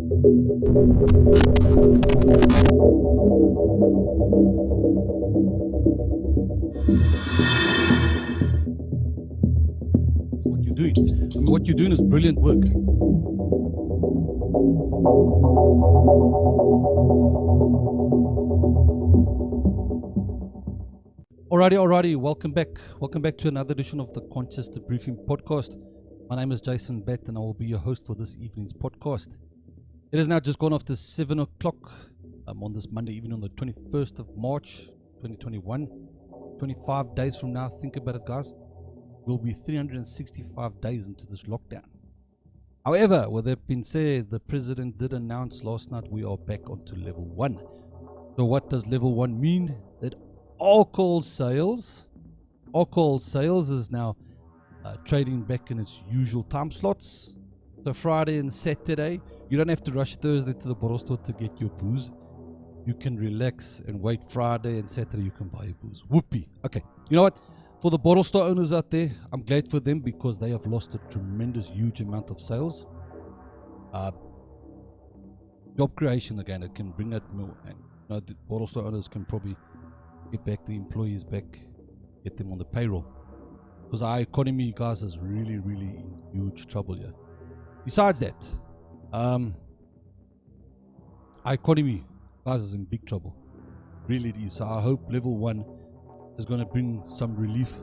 What you're doing. I mean, what you're doing is brilliant work. Alrighty. Welcome back to another edition of the Conscious Debriefing Podcast. My name is Jason Bett, and I will be your host for this evening's podcast. It is now just gone after 7 o'clock on this Monday evening on the 21st of March 2021. 25 days from now, think about it, guys. We'll be 365 days into this lockdown. However, with that being said, the president did announce last night we are back onto level 1. So what does level 1 mean? That alcohol sales is now trading back in its usual time slots. So Friday and Saturday, you don't have to rush Thursday to the bottle store to get your booze. You can relax and wait Friday and Saturday you can buy your booze. Whoopee. Okay, you know what? For the bottle store owners out there, I'm glad for them because they have lost a tremendous, huge amount of sales. Job creation again, it can bring that more, and the bottle store owners can probably get back the employees back, get them on the payroll. Because our economy, guys, is really in huge trouble here. Besides that, our economy, guys, is in big trouble. Really it is. So I hope level 1 is going to bring some relief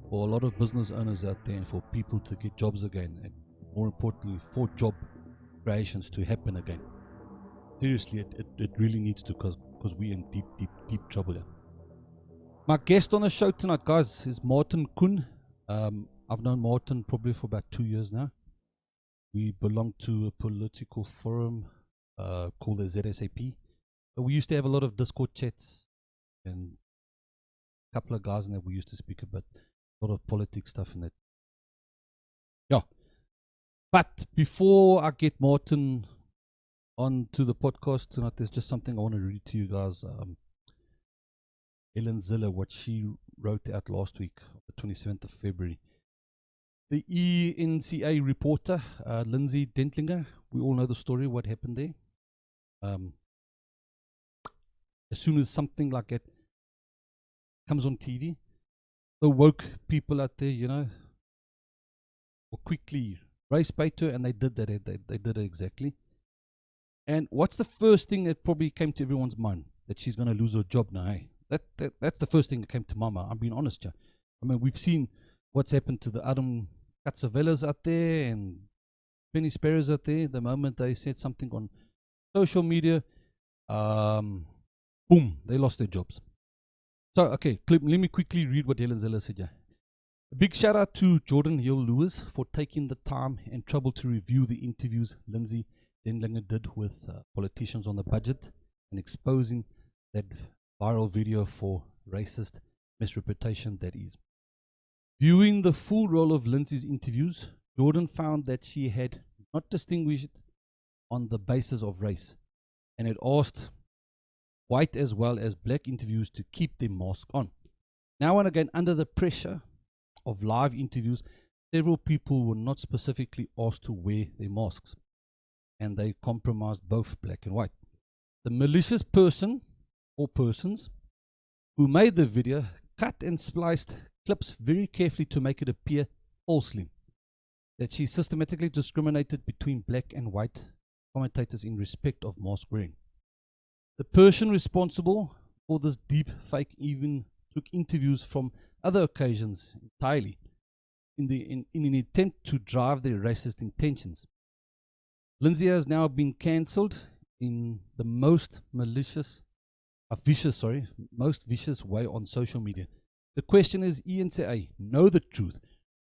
for a lot of business owners out there and for people to get jobs again, and more importantly for job creations to happen again. Seriously, it really needs to, because we're in deep trouble here. My guest on the show tonight, guys, is Koen. I've known Martin probably for about 2 years now. We belong to a political forum called the ZSAP. But we used to have a lot of Discord chats, and a couple of guys in there we used to speak about a lot of politics stuff in that. Yeah. But before I get Martin on to the podcast tonight, there's just something I want to read to you guys. Ellen Ziller, what she wrote out last week, the 27th of February. The ENCA reporter, Lindsay Dentlinger, we all know the story, what happened there. As soon as something like that comes on TV, the woke people out there, will quickly race bait her, and they did that. They did it exactly. And what's the first thing that probably came to everyone's mind? That she's going to lose her job now, hey? That's the first thing that came to my mind. I'm being honest, yeah. I mean, we've seen what's happened to the Adam Katzavelas out there and Penny Sparrows out there. The moment they said something on social media, boom, they lost their jobs. So, okay, let me quickly read what Helen Zeller said, yeah. A big shout out to Jordan Hill-Lewis for taking the time and trouble to review the interviews Lindsay Dentlinger did with politicians on the budget and exposing that viral video for racist misrepresentation that is. Viewing the full roll of Lindsay's interviews, Jordan found that she had not distinguished on the basis of race, and had asked white as well as black interviews to keep their mask on. Now and again, under the pressure of live interviews, several people were not specifically asked to wear their masks, and they compromised both black and white. The malicious person or persons who made the video cut and spliced clips very carefully to make it appear falsely that she systematically discriminated between black and white commentators in respect of mask wearing. The person responsible for this deep fake even took interviews from other occasions entirely in an attempt to drive their racist intentions. Lindsay has now been cancelled in the most vicious way on social media. The question is, ENCA know the truth.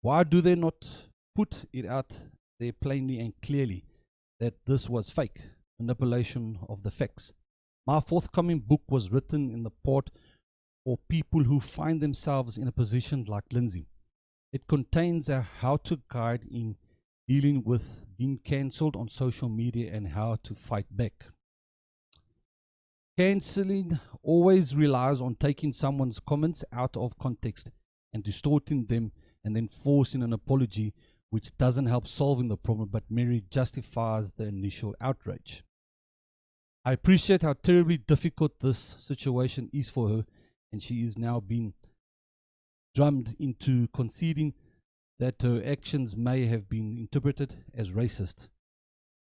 Why do they not put it out there plainly and clearly that this was fake manipulation of the facts? My forthcoming book was written in the part for people who find themselves in a position like Lindsay. It contains a how-to guide in dealing with being cancelled on social media and how to fight back. Cancelling always relies on taking someone's comments out of context and distorting them and then forcing an apology which doesn't help solving the problem but merely justifies the initial outrage. I appreciate how terribly difficult this situation is for her, and she is now being drummed into conceding that her actions may have been interpreted as racist.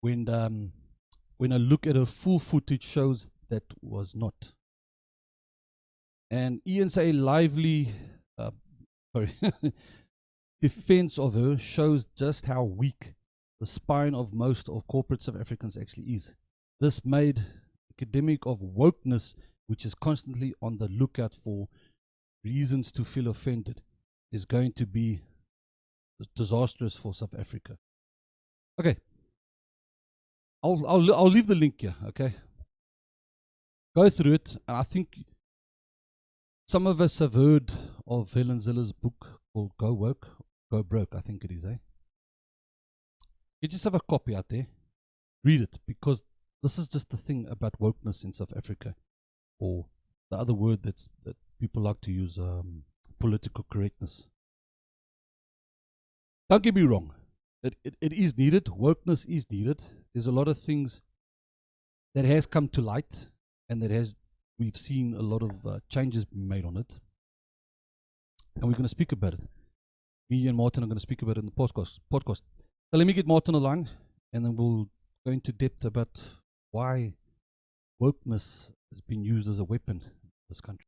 When a look at her full footage shows that was not. And Ian's a lively defense of her shows just how weak the spine of most of corporate South Africans actually is. This made academic of wokeness, which is constantly on the lookout for reasons to feel offended, is going to be disastrous for South Africa. Okay, I'll leave the link here. Okay, go through it, and I think some of us have heard of Helen Zille's book called Go Woke, Go Broke, I think it is, eh? You just have a copy out there. Read it, because this is just the thing about wokeness in South Africa, or the other word that people like to use, political correctness. Don't get me wrong. It is needed. Wokeness is needed. There's a lot of things that has come to light, and we've seen a lot of changes being made on it. And we're going to speak about it. Me and Martin are going to speak about it in the podcast. So let me get Martin on the line, and then we'll go into depth about why wokeness has been used as a weapon in this country.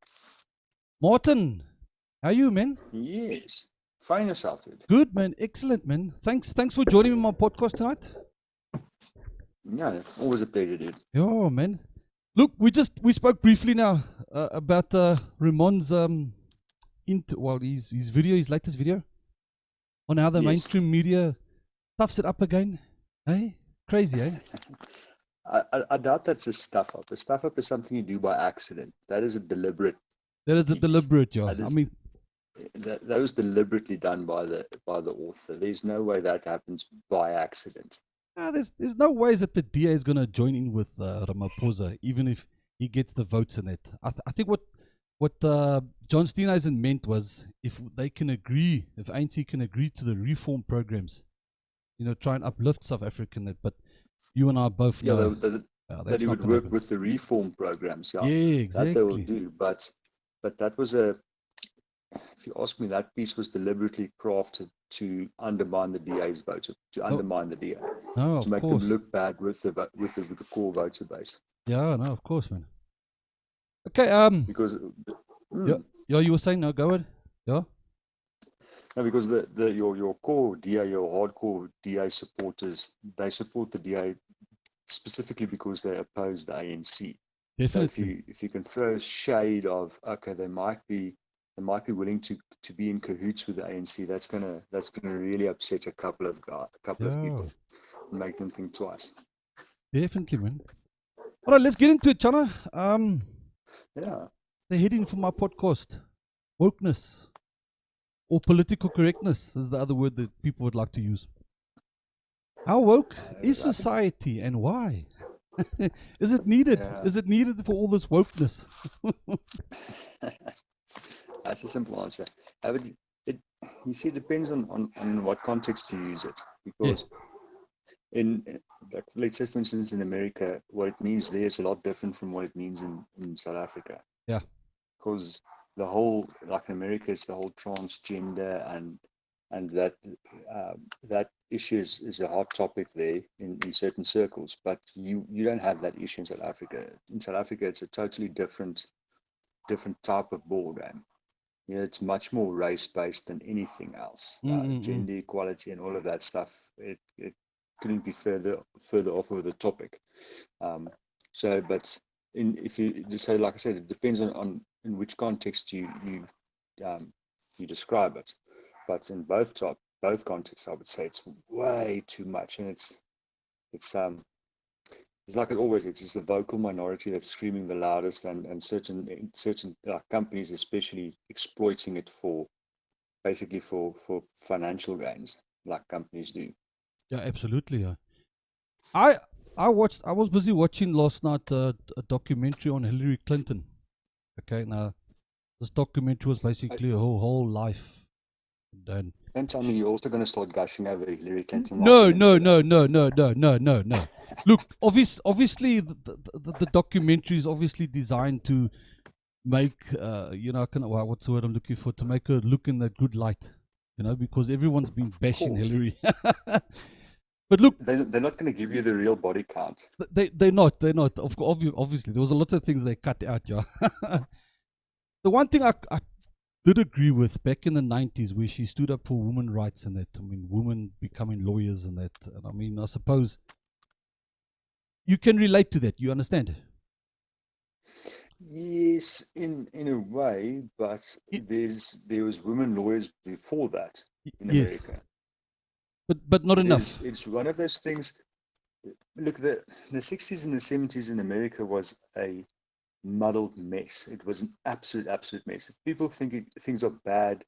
Martin, how are you, man? Yes. Find yourself, dude. Good, man. Excellent, man. Thanks for joining me on my podcast tonight. Yeah, always a pleasure, dude. Yeah, man. Look, we spoke briefly now about Ramon's his latest video on how the mainstream media stuffs it up again. Hey, crazy, eh? I doubt that's a stuff up. A stuff up is something you do by accident. That is a deliberate. That is a deliberate, yeah. I mean, that was deliberately done by the author. There's no way that happens by accident. There's no ways that the DA is going to join in with Ramaphosa, even if he gets the votes in it. I think what John Steenhuisen meant was if ANC can agree to the reform programs, try and uplift South African. But you and I both know that he would work with the reform programs. Yeah, exactly. That they will do. But that was if you ask me, that piece was deliberately crafted to undermine the DA's vote, to undermine the DA, to make them look bad with the core voter base. Yeah, no, of course, man. Okay, because yeah, you were saying, no, go ahead. Yeah. No, because your core DA, your hardcore DA supporters, they support the DA specifically because they oppose the ANC. Definitely. So if you can throw shade of, okay, they might be willing to be in cahoots with the ANC, that's gonna really upset a couple of people and make them think twice. Definitely, man. All right, let's get into it, Chana. Yeah. The heading for my podcast: wokeness or political correctness is the other word that people would like to use. How woke is society, and why? Is it needed? Yeah. Is it needed for all this wokeness? That's a simple answer. You see, it depends on what context you use it. Because let's say, for instance, in America, what it means there is a lot different from what it means in South Africa. Yeah. Because the whole, like in America, it's the whole transgender and that issue is a hot topic there in certain circles. But you don't have that issue in South Africa. In South Africa, it's a totally different type of ball game. It's much more race-based than anything else. Gender equality and all of that stuff, it couldn't be further off of the topic. But if you just say, like I said, it depends on in which context you describe it. But in both contexts, I would say it's way too much, and it's like it always is. It's the vocal minority that's screaming the loudest, and certain companies especially exploiting it for financial gains, like companies do. Yeah, absolutely. Yeah. I was busy watching last night a documentary on Hillary Clinton. Okay, now this documentary was basically her whole life, and Don't tell me you're also going to start gushing over Hillary Clinton like No, you're no, into that. no, no, no, no, no, no, no. Look, obviously, the documentary is obviously designed to make, what's the word I'm looking for? To make her look in that good light, because everyone's been Of bashing course. Hillary. But look, They're not going to give you the real body count. they're not. Obviously, there was a lot of things they cut out. Yeah. The one thing I did agree with back in the 90s where she stood up for women rights and that. I mean, women becoming lawyers and that. And I mean, I suppose you can relate to that. You understand? Yes, in a way, but It, there was women lawyers before that in yes, America. but not enough. It's one of those things. Look, the 60s and the 70s in America was a muddled mess. It was an absolute mess. If people think things are bad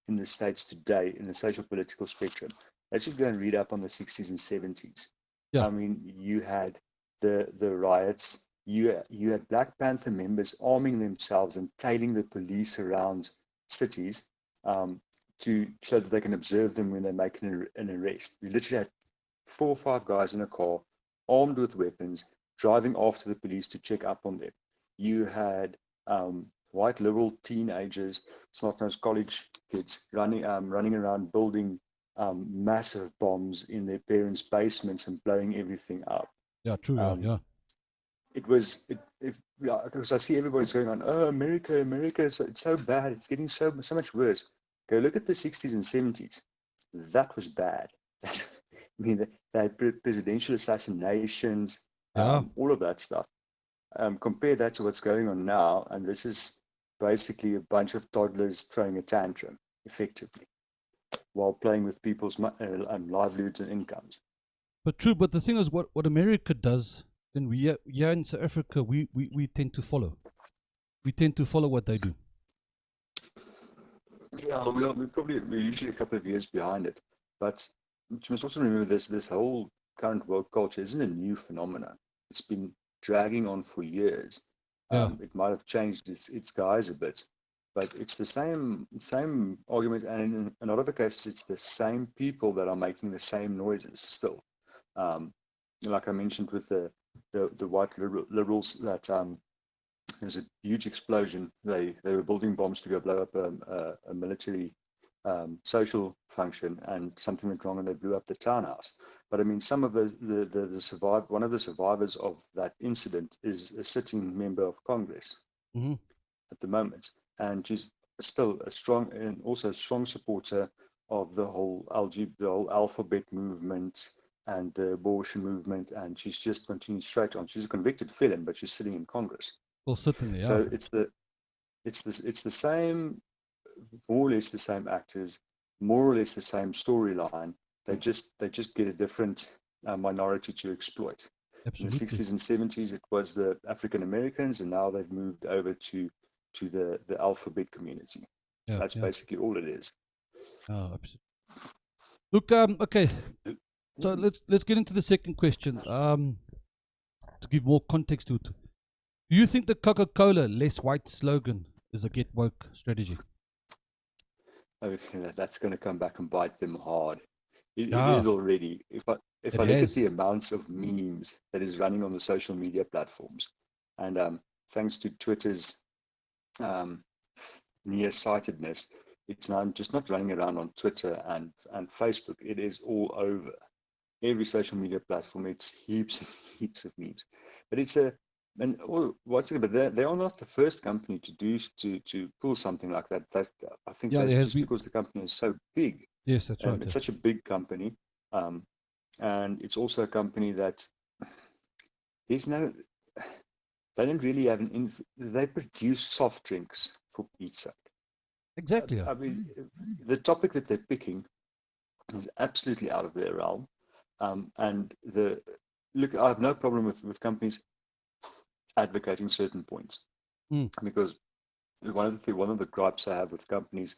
in the States today in the social political spectrum, they should go and read up on the 60s and 70s. Yeah, I mean, you had the riots. You had Black Panther members arming themselves and tailing the police around cities um, to so that they can observe them when they make an arrest. You literally had 4 or 5 guys in a car, armed with weapons, driving after the police to check up on them. You had white liberal teenagers, snot-nosed college kids, running around building massive bombs in their parents' basements and blowing everything up. yeah, true. Yeah, Um, yeah. it was yeah, because I see everybody's going on, oh, America, it's so bad, it's getting so much worse. Go look at the 60s and 70s. That was bad. I mean, they had presidential assassinations, Yeah. all of that stuff. Compare that to what's going on now, and this is basically a bunch of toddlers throwing a tantrum, effectively, while playing with people's livelihoods and incomes. But true. But the thing is, what America does, then we here in South Africa, we tend to follow. We tend to follow what they do. Yeah, we're usually a couple of years behind it, but you must also remember this whole current woke culture isn't a new phenomenon. It's been dragging on for years. Yeah. It might have changed its guise a bit, but it's the same argument, and in a lot of the cases, it's the same people that are making the same noises still. Um, like I mentioned with the white liberals that there was a huge explosion. They were building bombs to go blow up a military social function, and something went wrong, and they blew up the townhouse. But I mean, some of one of the survivors of that incident is a sitting member of Congress Mm-hmm. at the moment, and she's still a strong and also a strong supporter of the whole alphabet movement and the abortion movement, and she's just continued straight on. She's a convicted felon, but she's sitting in Congress. Well, certainly. Yeah. So it's the same, more or less the same actors, more or less the same storyline. They just get a different minority to exploit. In the Absolutely. 60s and 70s, it was the African Americans, and now they've moved over to the alphabet community. Yeah. That's Yeah. basically all it is. Oh, absolutely. Look. Okay. So let's get into the second question. To give more context to it, do you think the Coca-Cola "Less White" slogan is a get woke strategy? I think that's going to come back and bite them hard. It Yeah, is already. If it I look at has. the amounts of memes that is running on the social media platforms, and thanks to Twitter's um, nearsightedness, it's now just not running around on Twitter and Facebook. It is all over every social media platform. It's heaps and heaps of memes, but it's a and what's it? But they are not the first company to pull something like that. I think Yeah, that's there has just been. because the company is so big. Yes, that's right. It's such a big company, um, and it's also a company that there's no. They don't really have They produce soft drinks for pizza. Exactly. Yeah. I mean, the topic that they're picking is absolutely out of their realm. And I have no problem with companies advocating certain points, Mm. because one of the gripes I have with companies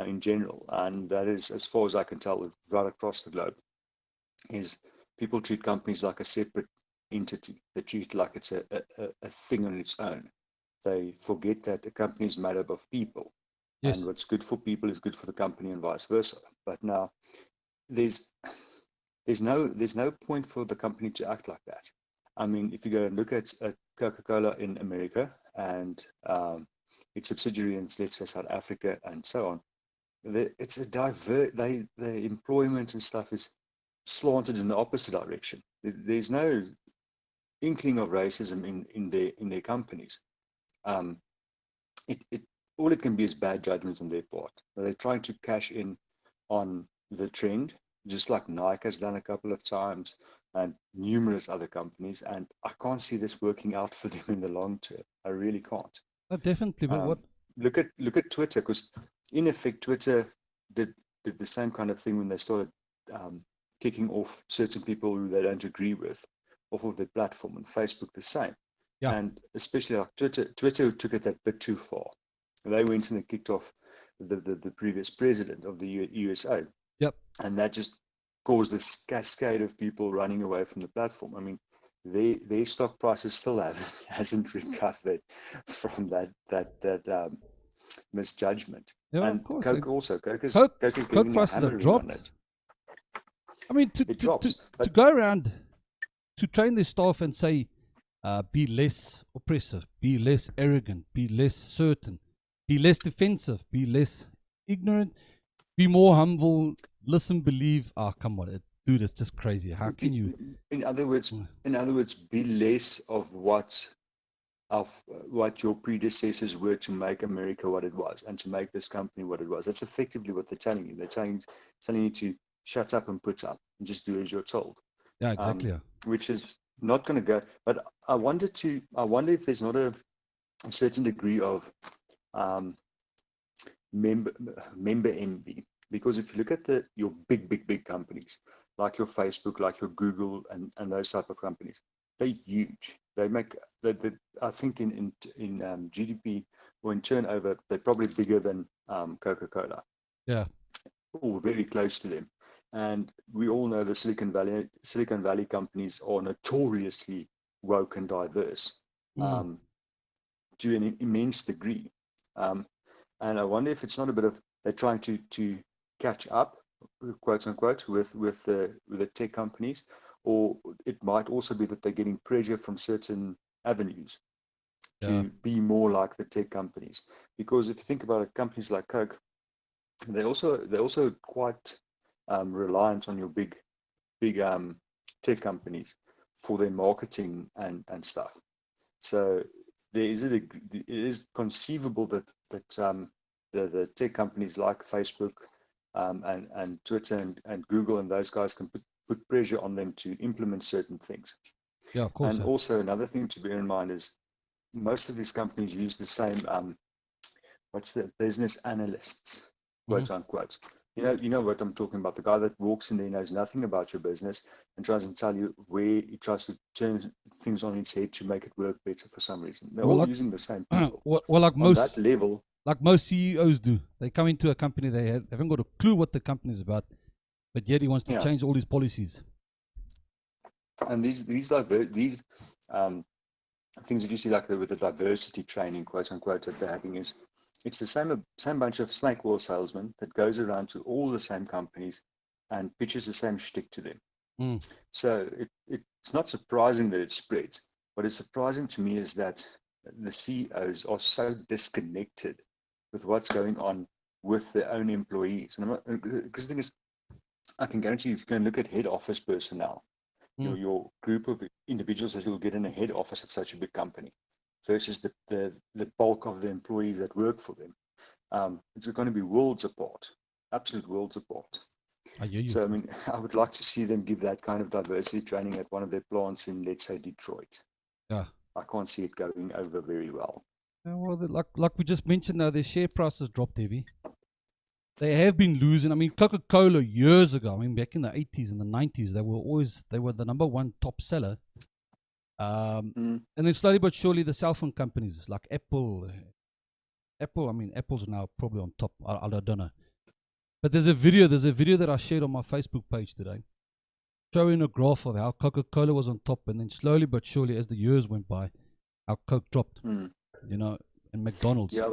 in general, and that is, as far as I can tell, right across the globe, is people treat companies like a separate entity. They treat it like it's a thing on its own. They forget that a company is made up of people. Yes. and what's good for people is good for the company, and vice versa. But now there's no point for the company to act like that. I mean, if you go and look at Coca-Cola in America and its subsidiary in, let's say, South Africa and so on, it's a the employment and stuff is slanted in the opposite direction. There's no inkling of racism in their companies. Um, it all it can be is bad judgment on their part. They're trying to cash in on the trend, just like Nike has done a couple of times, and numerous other companies. And I can't see this working out for them in the long term. I really can't. Definitely. But what? Look at Twitter, because in effect, Twitter did the same kind of thing when they started kicking off certain people who they don't agree with off of their platform, and Facebook the same. Yeah. And especially like Twitter took it that bit too far. They went and they kicked off the previous president of the USA. Yep. And that just caused this cascade of people running away from the platform. I mean, their stock prices still hasn't recovered from that misjudgment. Yeah, and of course. Coke also. Coke is Coke giving a prices have hammering on dropped. it. I mean, It drops. to go around to train their staff and say, be less oppressive, be less arrogant, be less certain, be less defensive, be less ignorant, be more humble, listen, believe. Oh, come on, dude, it's just crazy. How can you? In other words, be less of what your predecessors were to make America what it was, and to make this company what it was. That's effectively what they're telling you. They're telling you to shut up and put up and just do as you're told. Yeah, exactly. Which is not going to go. But I wonder if there's not a certain degree of member envy, because if you look at your big companies like your Facebook, like your Google, and those type of companies, they're huge. They make I think in GDP or in turnover, they're probably bigger than Coca-Cola. Yeah. Or very close to them. And we all know the Silicon Valley companies are notoriously woke and diverse to an immense degree. And I wonder if it's not a bit of they're trying to catch up, quote unquote, with the tech companies, or it might also be that they're getting pressure from certain avenues to be more like the tech companies. Because if you think about it, companies like Coke, they're also quite reliant on your big tech companies for their marketing and stuff. So it is conceivable that the tech companies like Facebook and Twitter and Google and those guys can put pressure on them to implement certain things. Yeah, of course. And also another thing to bear in mind is most of these companies use the same business analysts, quote unquote. You know what I'm talking about. The guy that walks in there knows nothing about your business and tries to tell you where he tries to turn things on its head to make it work better for some reason. They're all using the same people. Like on that level, like most CEOs do. They come into a company, they haven't got a clue what the company is about, but yet he wants to change all his policies. And these things that you see, like with the diversity training, quote unquote, that they're having, is it's the same bunch of snake oil salesmen that goes around to all the same companies and pitches the same shtick to them. So it's not surprising that it spreads. What is surprising to me is that the CEOs are so disconnected with what's going on with their own employees. And because the thing is, I can guarantee you, if you can look at head office personnel, your group of individuals that you'll get in a head office of such a big company versus the bulk of the employees that work for them, it's going to be worlds apart, absolute worlds apart. I hear you. So, I mean, I would like to see them give that kind of diversity training at one of their plants in, let's say, Detroit. Yeah. I can't see it going over very well. Yeah, well, like we just mentioned now, their share prices dropped heavy. They have been losing. I mean, Coca-Cola years ago, I mean, back in the 80s and the 90s, they were the number one top seller. And then slowly but surely, the cell phone companies like Apple, I mean, Apple's now probably on top. I don't know. But there's a video that I shared on my Facebook page today, showing a graph of how Coca-Cola was on top, and then slowly but surely, as the years went by, how Coke dropped. And McDonald's. Yeah,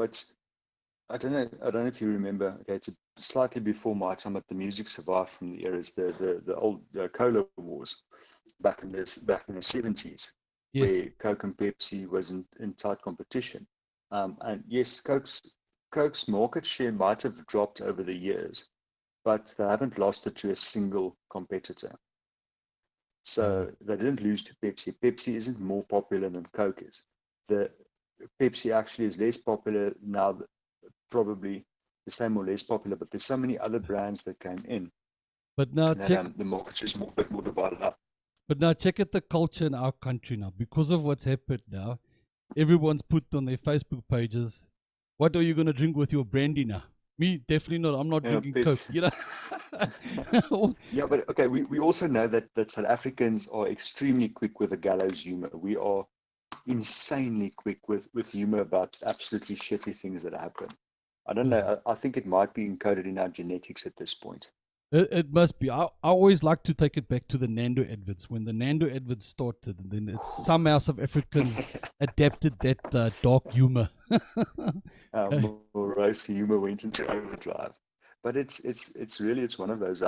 I don't know if you remember. Okay, it's slightly before my time, but the music survived from the eras, the old cola wars back in the 70s, Yes. where Coke and Pepsi was in tight competition. And yes, Coke's market share might have dropped over the years, but they haven't lost it to a single competitor. Mm. So they didn't lose to Pepsi. Pepsi isn't more popular than Coke is. The Pepsi actually is less popular now, probably the same or less popular, but there's so many other brands that came in But now that check. the market is more bit more divided up. But now check at the culture in our country now. Because of what's happened now, everyone's put on their Facebook pages, "What are you gonna drink with your brandy now?" Me, definitely not. I'm not You know, drinking Coke. Pepsi. You know. Yeah, but okay, we also know that South Africans are extremely quick with the gallows humor. We are insanely quick with humor about absolutely shitty things that happen. I don't know. I think it might be encoded in our genetics at this point. It must be. I always like to take it back to the Nando adverts. When the Nando adverts started, and then it's somehow South Africans adapted that dark humor. Okay. Morose humor went into overdrive, but it's one of those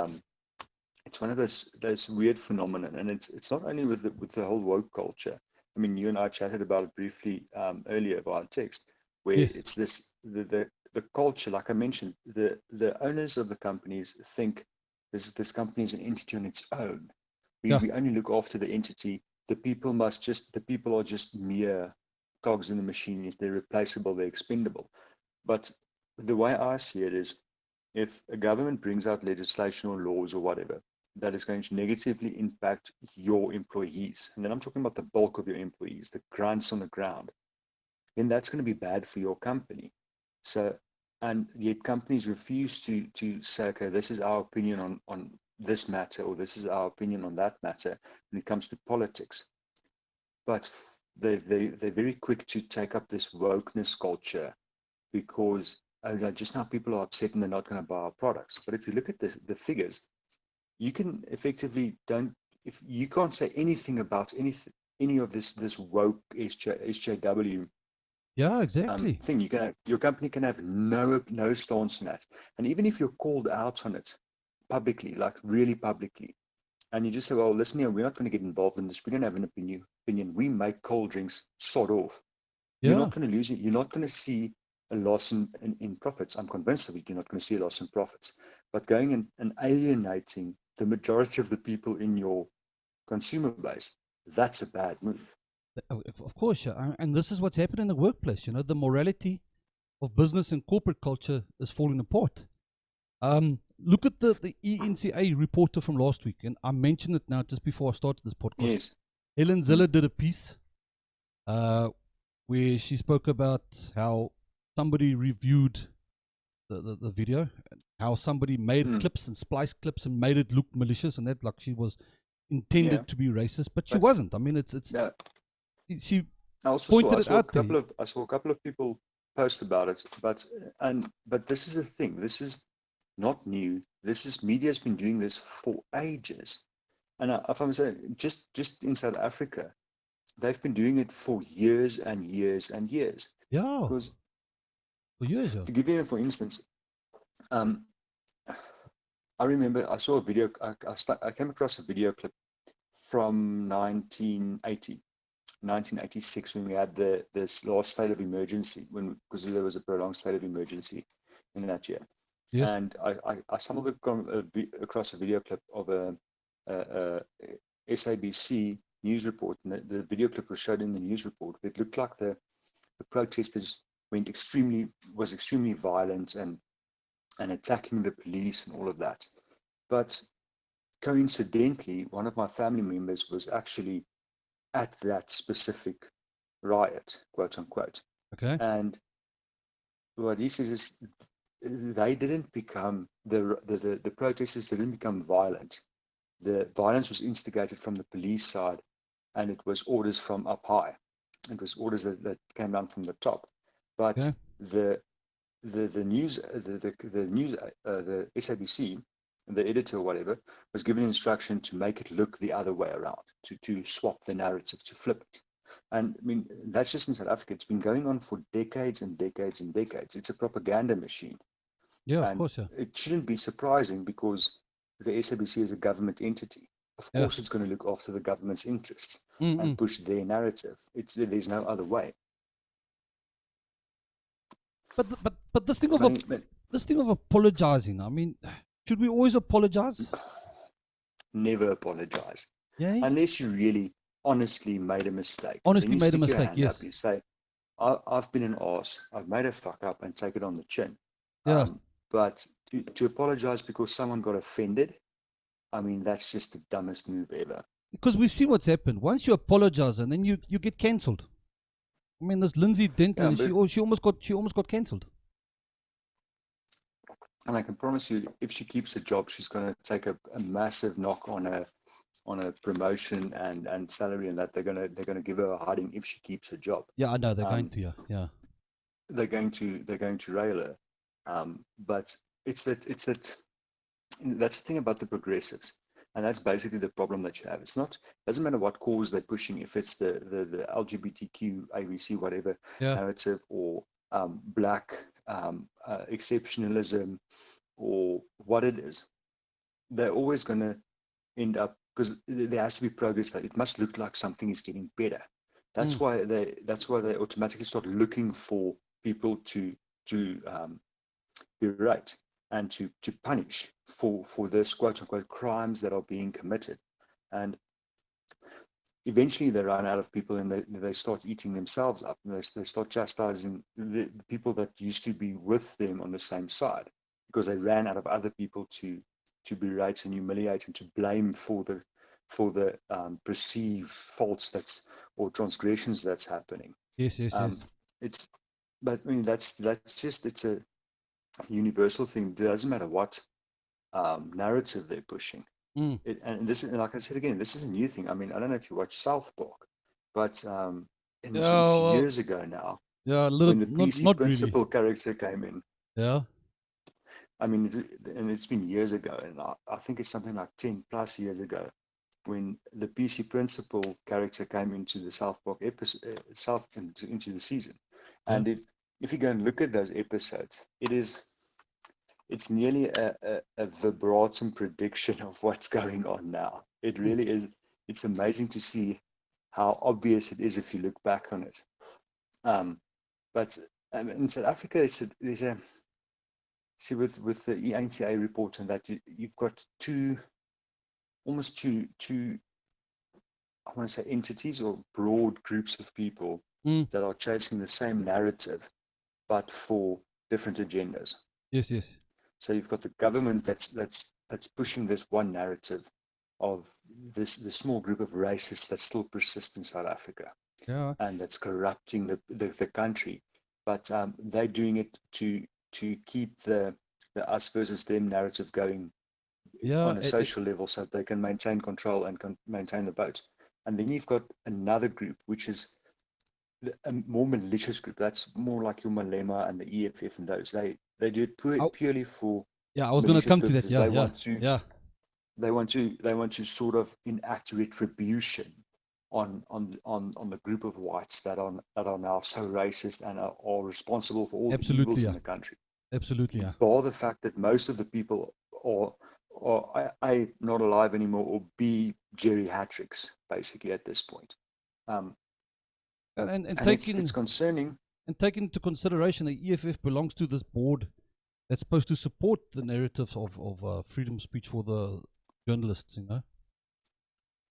it's one of those weird phenomenon, and it's not only with the whole woke culture. I mean, you and I chatted about it briefly earlier via text, where Yes. it's the culture. Like I mentioned, the owners of the companies think this company is an entity on its own. Yeah. We only look after the entity. The people are just mere cogs in the machine. Is they're replaceable, they're expendable. But the way I see it is, if a government brings out legislation or laws or whatever that is going to negatively impact your employees, and then I'm talking about the bulk of your employees, the grunts on the ground, then that's going to be bad for your company. So, and yet companies refuse to say, okay, this is our opinion on this matter, or this is our opinion on that matter when it comes to politics. But they're very quick to take up this wokeness culture because just now people are upset and they're not going to buy our products. But if you look at the figures, you can effectively don't if you can't say anything about any of this woke SJW Yeah. Exactly. thing. Your company can have no stance on that, and even if you're called out on it publicly, like really publicly, and you just say, well, listen here, we're not going to get involved in this. We don't have an opinion. We make cold drinks, sod off. You're Yeah. not going to lose it. You're not going to see a loss in profits. I'm convinced of it. You're not going to see a loss in profits. But going and alienating the majority of the people in your consumer base, that's a bad move. Of course. Yeah. And this is what's happened in the workplace. You know, the morality of business and corporate culture is falling apart. Look at the ENCA reporter from last week, and I mentioned it now just before I started this podcast. Yes. Helen Mm. Ziller did a piece uh, where she spoke about how somebody reviewed the video, how somebody made Mm. clips and spliced clips and made it look malicious, and that like she was Yeah. intended to be racist, but she But wasn't. I mean, it's no, she I also saw pointed it out there. I saw a couple of people post about it, but this is the thing. This is not new. This is media's been doing this for ages. And if I'm saying just in South Africa, they've been doing it for years and years and years. Yeah, Because for years. Yeah. to give you, for instance, um, I remember I saw a video. I came across a video clip from 1980, 1986, when we had this last state of emergency, when because there was a prolonged state of emergency in that year. Yes. And I stumbled across a video clip of a SABC news report, and the video clip was showed in the news report. It looked like the protesters was extremely violent and attacking the police and all of that. But coincidentally, one of my family members was actually at that specific riot, quote unquote. Okay. And what he says is they didn't become the protesters didn't become violent. The violence was instigated from the police side, and it was orders from up high. It was orders that came down from the top. But Okay. the news the SABC, the editor or whatever, was given instruction to make it look the other way around, to swap the narrative, to flip it. And I mean, that's just in South Africa. It's been going on for decades and decades and decades. It's a propaganda machine. Yeah, of And course, yeah. it shouldn't be surprising because the SABC is a government entity. Of Yeah. course, it's going to look after the government's interests and Mm-mm. push their narrative. There's no other way. But this thing of I mean, this thing of apologizing. I mean, should we always apologize? never apologize Yeah. unless you really honestly made a mistake. Then Honestly, you made a stick your mistake. hand up. Yes. You say, I've been an arse. I've made a fuck up and take it on the chin. Yeah. But to apologize because someone got offended, I mean, that's just the dumbest move ever. Because we see what's happened. Once you apologize, and then you get cancelled. I mean, this Lindsay Yeah, Denton, but she almost got cancelled. and I can promise you, if she keeps a job, she's going to take a massive knock on a promotion and salary, and that they're gonna give her a hiding if she keeps her job. Yeah, I know they're going Um, to. Yeah, yeah. they're going to rail her. But it's that that's the thing about the progressives, and that's basically the problem that you have. Doesn't matter what cause they're pushing, if it's the LGBTQ ABC whatever Yeah. narrative, or black exceptionalism, or what it is, they're always going to end up, because there has to be progress, that it must look like something is getting better. Mm. That's why they automatically start looking for people to berate and to punish for this quote unquote crimes that are being committed. And eventually they run out of people, and they start eating themselves up, and they start chastising the people that used to be with them on the same side, because they ran out of other people to berate and humiliate and to blame for the perceived faults or transgressions that's happening. Yes, yes, um, yes. it's but I mean, that's just, it's a universal thing. It doesn't matter what narrative they're pushing. Mm. And this is, like I said again, this is a new thing. I mean, I don't know if you watch South Park, but and Yeah, it's well, years ago now, yeah, a little, when the PC not really. principal character came in. Yeah. I mean, and it's been years ago, and I think it's something like 10 plus years ago, when the PC principal character came into the South Park episode, into the season. Yeah. And if you go and look at those episodes, it's nearly a verbatim prediction of what's going on now. It Mm. really is. It's amazing to see how obvious it is if you look back on it. Um, but in South Africa, there's a see, with the ENCA report, and that you've got almost two, I want to say, entities or broad groups of people Mm. that are chasing the same narrative, but for different agendas. Yes, yes. So you've got the government that's pushing this one narrative of the small group of racists that still persist in South Africa, Yeah. and that's corrupting the country. But they're doing it to keep the us versus them narrative going Yeah. on a social level, so that they can maintain control and maintain the vote. And then you've got another group, which is a more malicious group. That's more like your Malema and the EFF and those. They do it purely for Yeah, I was going to malicious come to that. purposes. Yeah, They yeah, want to yeah. sort of enact retribution on the group of whites that are now so racist and are responsible for all the Absolutely, evils in yeah. the country. Absolutely, yeah. Bar the fact that most of the people are A, not alive anymore, or B, geriatrics, basically, at this point. Um, And and it's concerning. taking into consideration that EFF belongs to this board that's supposed to support the narratives of freedom of speech for the journalists, you know.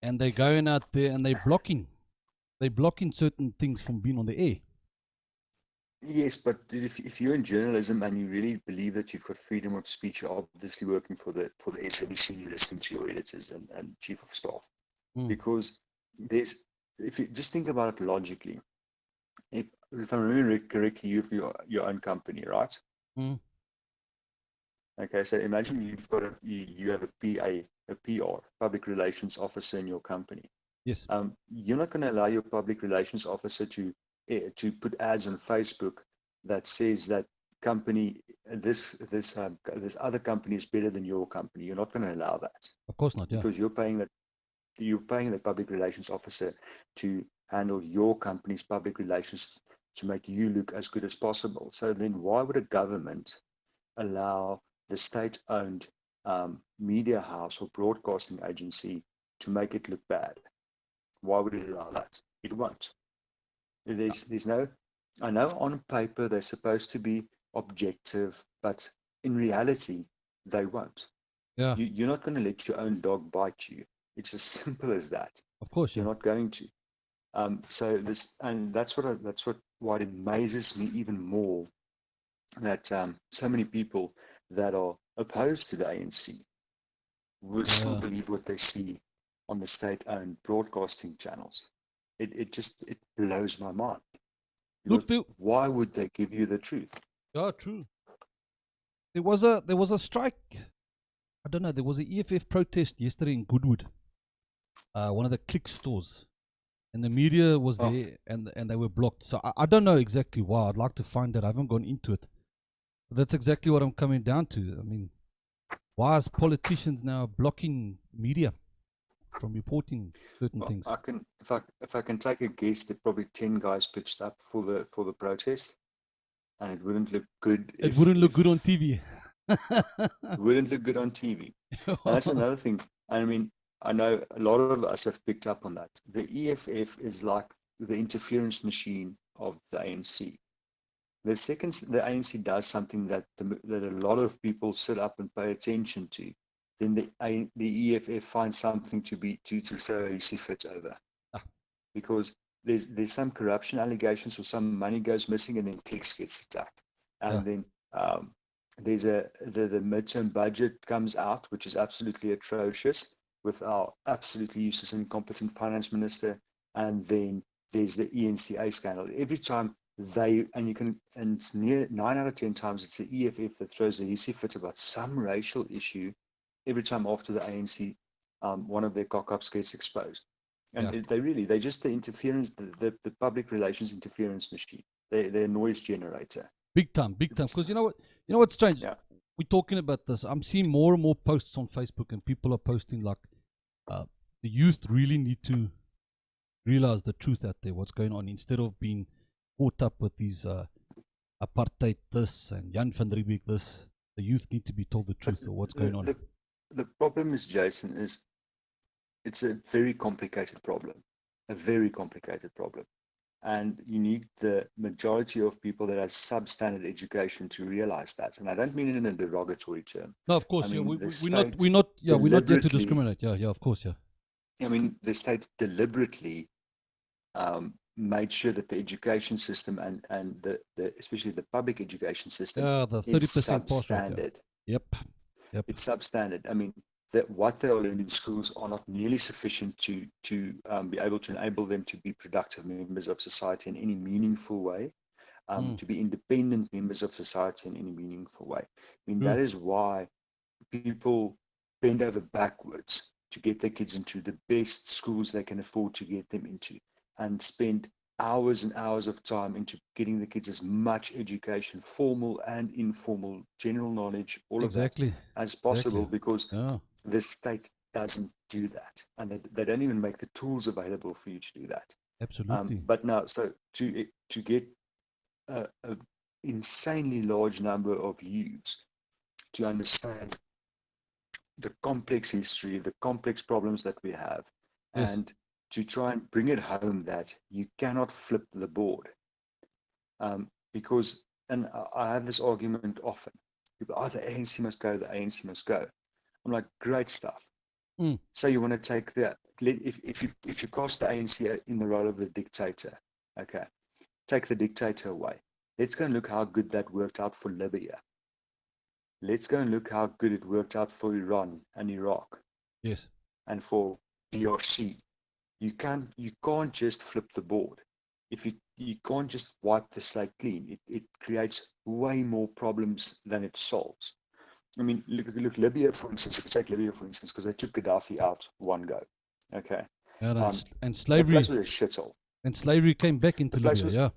And they're going out there and they're blocking certain things from being on the air. Yes, but if you're in journalism and you really believe that you've got freedom of speech, you're obviously working for the SABC, you're listening to your editors and chief of staff. Mm. Because if you just think about it logically, if I remember correctly, you have your own company, right? Mm. Okay, so imagine you have a PA, a PR, public relations officer in your company. Yes. You're not going to allow your public relations officer to put ads on Facebook that says that company this other company is better than your company. You're not going to allow that, Of course not, yeah. because you're paying the public relations officer to handle your company's public relations to make you look as good as possible. So then why would a government allow the state-owned media house or broadcasting agency to make it look bad? Why would it allow that? It won't. There's no, I know on paper they're supposed to be objective, but in reality, they won't. Yeah, You're not going to let your own dog bite you. It's as simple as that. of course, You're yeah. not going to. So this, and that's why it amazes me even more that so many people that are opposed to the ANC will still Yeah. believe what they see on the state-owned broadcasting channels. It blows my mind Look, because why would they give you the truth? yeah, true. There was a strike. I don't know. There was an EFF protest yesterday in Goodwood, one of the Click stores, and the media was Oh, there, and they were blocked. So I don't know exactly why. I'd like to find it. I haven't gone into it. But that's exactly what I'm coming down to. I mean, why is politicians now blocking media from reporting certain well, things? I can if I can take a guess, there probably 10 guys pitched up for the protest, and it wouldn't look good It wouldn't look good on if TV. it wouldn't look good on TV. And that's another thing. I mean, I know a lot of us have picked up on that. The EFF is like the interference machine of the ANC. The second the ANC does something that that a lot of people sit up and pay attention to, then the EFF finds something to throw a hissy fit over, Ah, because there's some corruption allegations or some money goes missing and then Clicks gets attacked, yeah, and then there's the midterm budget comes out, which is absolutely atrocious, with our absolutely useless and incompetent finance minister, and then there's the ENCA scandal. Every time and it's near 9 out of 10 times it's the EFF that throws a hissy fit about some racial issue every time after the ANC, one of their cock-ups gets exposed. And yeah. they're just the interference, the public relations interference machine. They're a noise generator. Big time, big time. Because you know what's strange? Yeah. We're talking about this. I'm seeing more and more posts on Facebook, and people are posting like, uh, the youth really need to realize the truth out there, what's going on, instead of being caught up with these apartheid this and Jan van Riebeeck this. The youth need to be told the But truth of what's the, going on. the, the problem is, Jason, is it's a very complicated problem, a very complicated problem. And you need the majority of people that have substandard education to realize that. And I don't mean it in a derogatory term. No, of I course, yeah. mean, the We're state not, yeah, we're not here to deliberately, discriminate. Yeah, yeah, of course, yeah. I mean, the state deliberately made sure that the education system and especially the public education system Yeah, the is 30% pass rate. Yeah. substandard. Yep. Yep. It's substandard. I mean, that what they are learning in schools are not nearly sufficient to be able to enable them to be productive members of society in any meaningful way, Mm, to be independent members of society in any meaningful way. I mean, that true. is why people bend over backwards to get their kids into the best schools they can afford to get them into, and spend hours and hours of time into getting the kids as much education, formal and informal, general knowledge, all of that Exactly. as Exactly. possible, because Yeah. the state doesn't do that, and they don't even make the tools available for you to do that. Absolutely. But now, so to get a insanely large number of youths to understand the complex history, the complex problems that we have, Yes. and to try and bring it home that you cannot flip the board. Because, and I have this argument often, people, oh, the ANC must go, the ANC must go. I'm like, great stuff. Mm, So you want to take that, if you cast the ANC in the role of the dictator, okay, take the dictator away. Let's go and look how good that worked out for Libya. Let's go and look how good it worked out for Iran and Iraq yes. and for DRC. You can't just flip the board. If you can't just wipe the slate clean. It creates way more problems than it solves. I mean, look Libya, for instance. If you take Libya, for instance, because they took Gaddafi out one go. Okay. And, Um, and that place slavery was a shithole. came back The into place Libya. was, Yeah.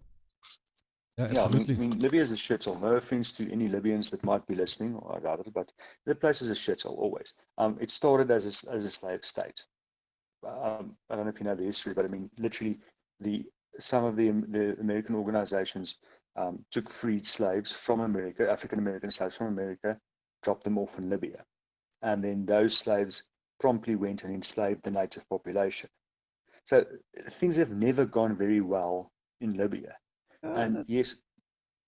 Yeah, yeah, absolutely. I mean, Libya is a shithole. No offense to any Libyans that might be listening, or I doubt it, but the place is a shithole always. It started as a slave state. I don't know if you know the history, but I mean, literally, the some of the American organizations took freed slaves from America, African American slaves from America, dropped them off in Libya, and then those slaves promptly went and enslaved the native population. So things have never gone very well in Libya. And that, yes,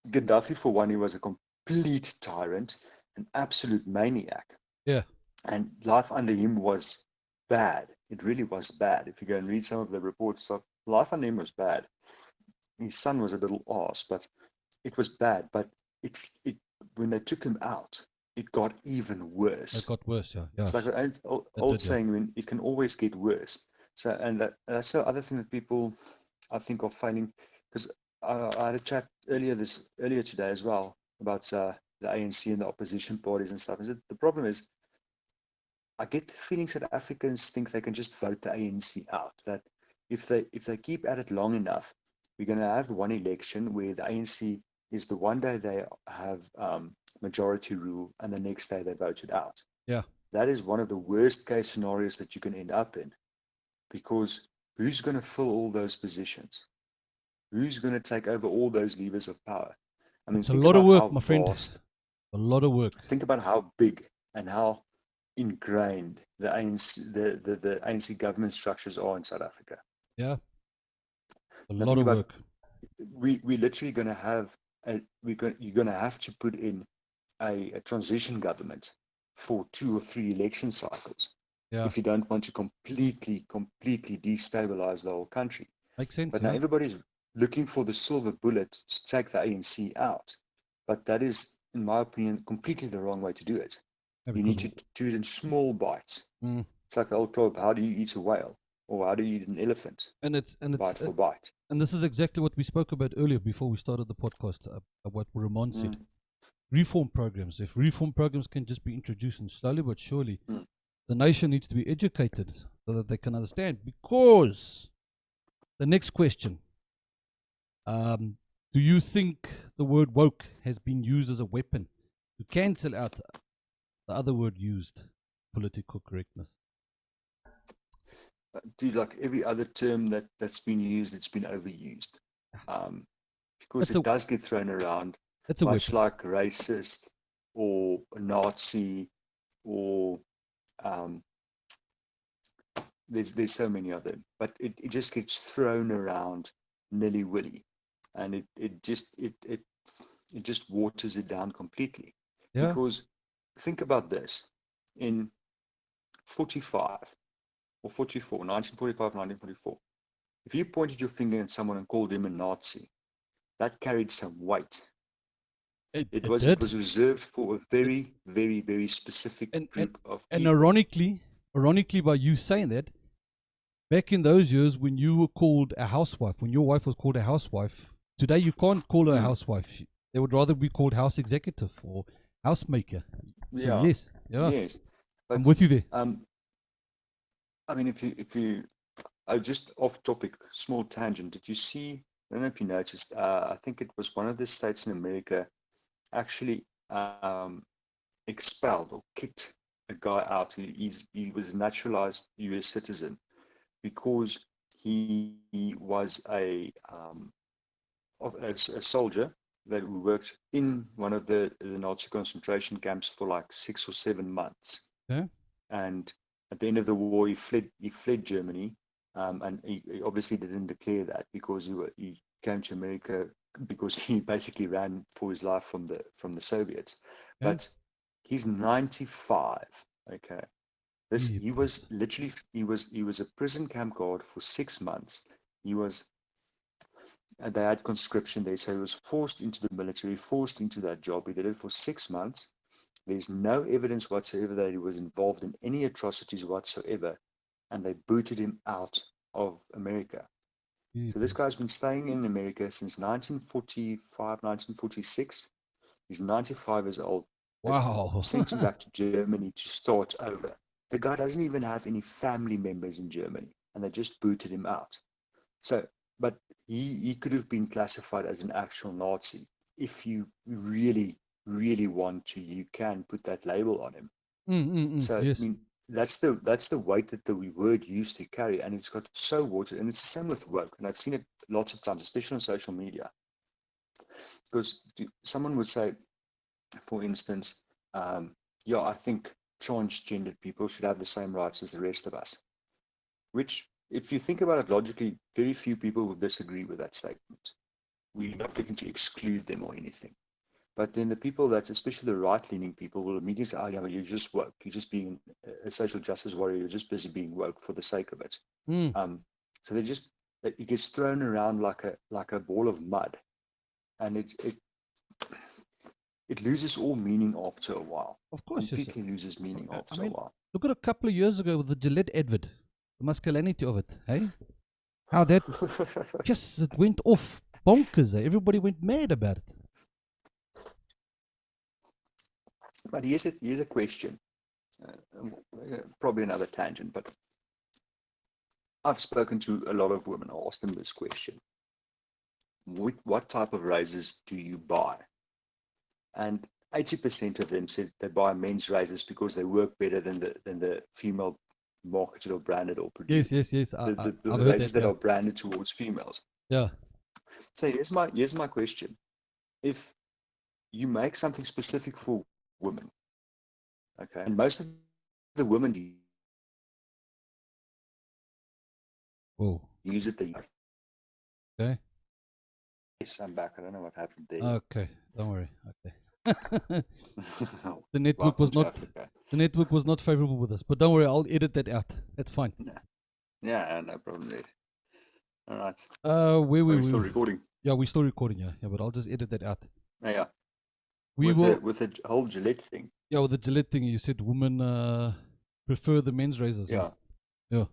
Gaddafi, for one, he was a complete tyrant, an absolute maniac. yeah. And life under him was bad. It really was bad. If you go and read some of the reports, of life under him was bad. His son was a little arse, but it was bad. But it when they took him out, it got even It worse. got worse, yeah. It's like Yes. an It old did, yeah. saying, I mean, it can always get worse. So, and that's the other thing that people, I think, are failing. Because I had a chat earlier today as well about the ANC and the opposition parties and stuff. Is the problem is, I get the feeling South Africans think they can just vote the ANC out. That if they keep at it long enough, we're going to have one election where the ANC is the one day they have majority rule, and the next day they vote it out. Yeah. That is one of the worst case scenarios that you can end up in, because who's going to fill all those positions? Who's going to take over all those levers of power? I mean, It's a think lot of about work, how my friend. vast, A lot of work. think about how big and how ingrained the ANC government structures are in South Africa. Yeah. A Now lot think of about, work. we're literally going to have you're going to have to put in a transition government for 2 or 3 election cycles Yeah. if you don't want to completely destabilize the whole country. Makes sense, But now yeah. everybody's looking for the silver bullet to take the ANC out. But that is, in my opinion, completely the wrong way to do it. Yeah, You because need to do it in small bites. mm, It's like the old proverb, how do you eat a whale? Or how do you eat an elephant? and it's Bite for bite. and this is exactly what we spoke about earlier before we started the podcast. What Ramon said. Mm, Reform programs. If reform programs can just be introduced and slowly but surely, mm. the nation needs to be educated so that they can understand. Because the next question: do you think the word woke has been used as a weapon to cancel out the other word used, political correctness? Dude, like every other term that's been used, it's been overused. Um, because That's it a does get thrown around, that's a much weapon. like racist or Nazi or um, there's so many of them, but it just gets thrown around nilly willy, and it just waters it down completely. Yeah. Because think about this: in 45 or 44, 1945, 1944, if you pointed your finger at someone and called him a Nazi, that carried some weight. It It did. was reserved for a It, very, very, very specific and and group of and people. ironically, by you saying that, back in those years when you were called a housewife, when your wife was called a housewife, today you can't call her a Mm, housewife. They would rather be called house executive or housemaker. So yeah, yes, yeah, yes, I'm but with you there. um, I mean, if you just off topic, small tangent. Did you see? I don't know if you noticed. I think it was one of the states in America actually expelled or kicked a guy out. He was a naturalized U.S. citizen because he was a soldier that worked in one of the Nazi concentration camps for like 6 or 7 months. Yeah, And at the end of the war, he fled Germany, and he obviously didn't declare that because he came to America because he basically ran for his life from the Soviets. yeah. But he's 95. Okay, this he was Jeepers. literally he was a prison camp guard for 6 months. He was they had conscription there, so he was forced into the military, forced into that job. He did it for 6 months. There's no evidence whatsoever that he was involved in any atrocities whatsoever, and they booted him out of America. So this Jeepers. guy's been staying in America since 1945, 1946. He's 95 years old. They Wow. sent him back to Germany to start over. The guy doesn't even have any family members in Germany, and they just booted him out. So, but he could have been classified as an actual Nazi. If you really, really want to, you can put that label on him. So, I Yes. mean, that's the weight that the word used to carry, and it's got so watered. And it's the same with woke, and I've seen it lots of times, especially on social media, because someone would say, for instance, yeah, I think transgendered people should have the same rights as the rest of us. Which, if you think about it logically, very few people will disagree with that statement. We're not looking to exclude them or anything. But then the people that's, especially the right-leaning people, will immediately say, oh, yeah, but you're just woke. You're just being a social justice warrior. You're just busy being woke for the sake of it. Mm. So it gets thrown around like a ball of mud. And it loses all meaning after a while. Of course, yes. Completely loses meaning I after a mean, while. look at a couple of years ago with the Gillette advert, the masculinity of it, hey? How that just it went off bonkers. Eh? Everybody went mad about it. But here's a question. Probably another tangent, but I've spoken to a lot of women. I asked them this question: what type of razors do you buy? And 80% of them said they buy men's razors because they work better than the female marketed or branded or produced, Yes. I've the heard that. razors that Yeah, are branded towards females. yeah. So here's my question: if you make something specific for women, okay, and most of the women Oh, use it, they okay, yes, I'm back. I don't know what happened there. okay. Don't worry. Okay. Welcome to Africa. The network was not favorable with us, but don't worry. I'll edit that out. That's fine. Yeah, yeah, no problem there. All right. Where Are we we? still recording? Yeah, we're still recording. Yeah, but I'll just edit that out. Oh, yeah. We will. With the whole Gillette thing. Yeah, with the Gillette thing, you said women prefer the men's razors. Huh? Yeah,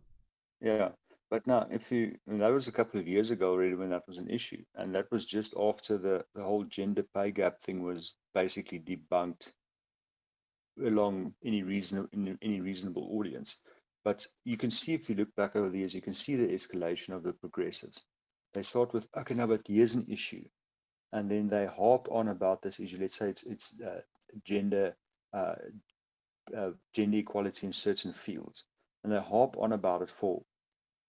Yeah. yeah. But now, if you, and that was a couple of years ago already when that was an issue, and that was just after the whole gender pay gap thing was basically debunked along any reasonable audience. But you can see, if you look back over the years, you can see the escalation of the progressives. They start with, okay, no, but here's an issue, and then they harp on about this issue. Let's say it's gender uh, gender equality in certain fields, and they harp on about it for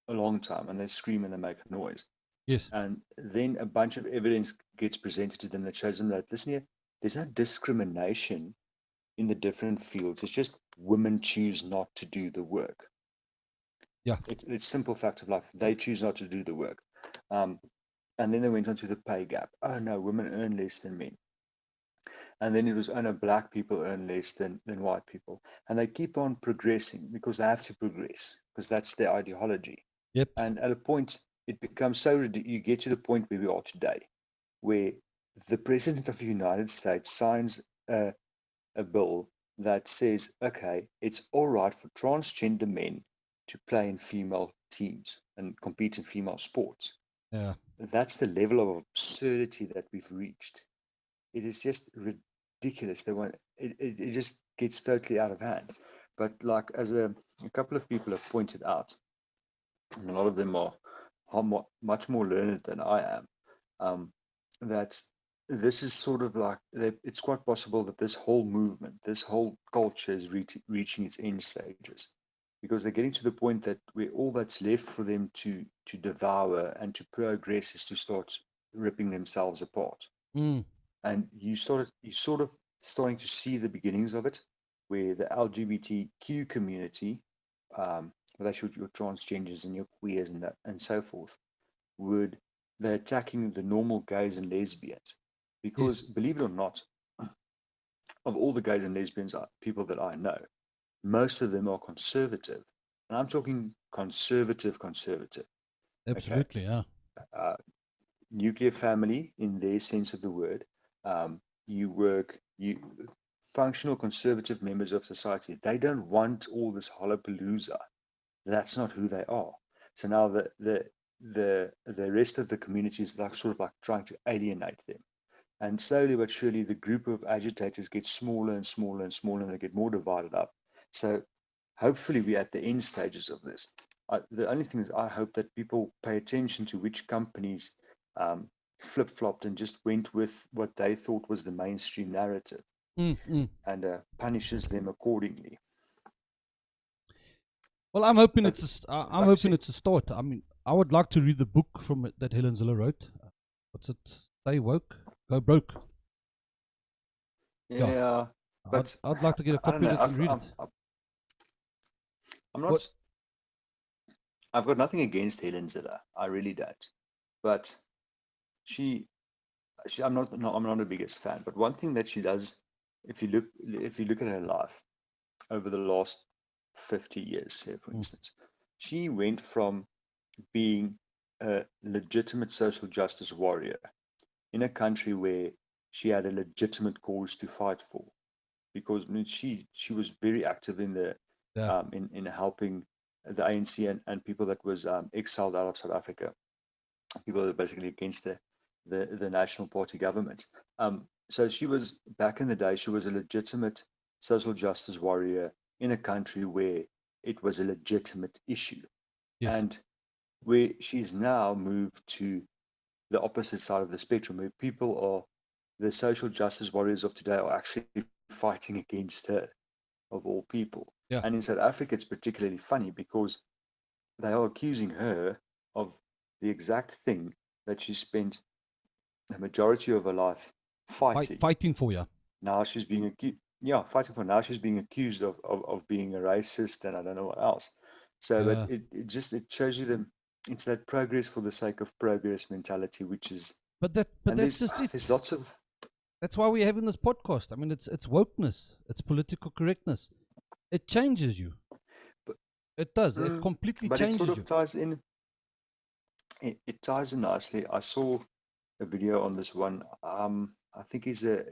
a long time, and they scream and they make a noise. Yes. And then a bunch of evidence gets presented to them that shows them that, listen here, there's no discrimination in the different fields. It's just women choose not to do the work. Yeah. It's simple fact of life. They choose not to do the work. And then they went on to the pay gap. Oh no, women earn less than men. And then it was, oh no, black people earn less than white people. And they keep on progressing because they have to progress, because that's their ideology. Yep. And at a point, it becomes so ridiculous. You get to the point where we are today, where the President of the United States signs a bill that says, okay, it's all right for transgender men to play in female teams and compete in female sports. Yeah. That's the level of absurdity that we've reached. It is just ridiculous. It just gets totally out of hand. But like, as a couple of people have pointed out, and a lot of them are much more learned than I am, that this is sort of like, it's quite possible that this whole movement, this whole culture is reaching its end stages, because they're getting to the point that where all that's left for them to devour and to progress is to start ripping themselves apart. Mm. And you sort of starting to see the beginnings of it, where the LGBTQ community, that's your transgenders and your queers and that and so forth, would they're attacking the normal gays and lesbians, because Yes. believe it or not, of all the gays and lesbians people that I know, most of them are conservative, and I'm talking conservative. Okay, Absolutely. Yeah. uh, nuclear family in their sense of the word. You work, you functional conservative members of society. They don't want all this hullapalooza. That's not who they are. So now the rest of the community is like sort of like trying to alienate them. And slowly but surely, the group of agitators gets smaller and smaller and smaller, and they get more divided up. So hopefully we're at the end stages of this. The only thing is, I hope that people pay attention to which companies flip-flopped and just went with what they thought was the mainstream narrative, Mm. and punishes them accordingly. Well, I'm hoping But I'm like I hoping said, it's a start. I mean, I would like to read the book from it that Helen Ziller wrote. What's it? Stay woke, go broke. Yeah, yeah, but I'd like to get a I don't copy of know. it and read it. I'm What? not. I've got nothing against Helen Ziller. I really don't. But she, I'm not. No, I'm not the biggest fan. But one thing that she does, if you look at her life over the last 50 years, say for Mm, instance, she went from being a legitimate social justice warrior in a country where she had a legitimate cause to fight for, because I mean, she was very active in the yeah, in helping the ANC and people that was exiled out of South Africa, people that are basically against the National Party government. So she was, back in the day, she was a legitimate social justice warrior in a country where it was a legitimate issue, yes, and where she's now moved to the opposite side of the spectrum, where people are, the social justice warriors of today are actually fighting against her, of all people. yeah, And in South Africa, it's particularly funny because they are accusing her of the exact thing that she spent the majority of her life fighting. fighting for you. Now she's being accused, yeah, fighting for. Now she's being accused of being a racist and I don't know what else. So, but Yeah, it shows you the, it's that progress for the sake of progress mentality, which is, but and that's just there's it. lots of, That's why we're having this podcast. I mean, it's wokeness, it's political correctness. It changes you. but, It does. It completely but it sort changes of you. ties in. It ties in nicely. I saw a video on this one. I think he's a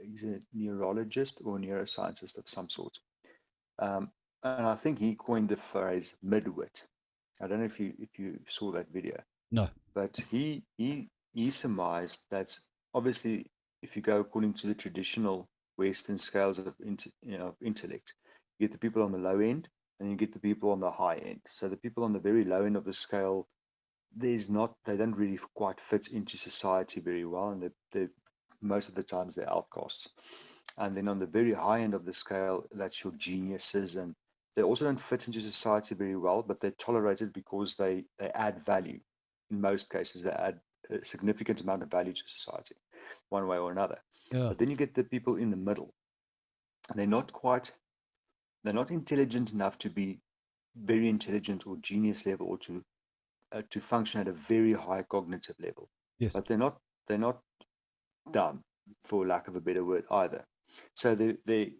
neurologist or neuroscientist of some sort. And I think he coined the phrase midwit. I don't know if you saw that video, No. but he surmised that obviously if you go according to the traditional Western scales of of intellect, you get the people on the low end and you get the people on the high end. So the people on the very low end of the scale, they don't really quite fit into society very well, and they most of the times they're outcasts. And then on the very high end of the scale, that's your geniuses, and they also don't fit into society very well, but they're tolerated because they add value. In most cases, they add a significant amount of value to society, one way or another. Yeah. But then you get the people in the middle. They're not quite, they're not intelligent enough to be very intelligent or genius level, or to function at a very high cognitive level, Yes. but they're not dumb, for lack of a better word, either. So they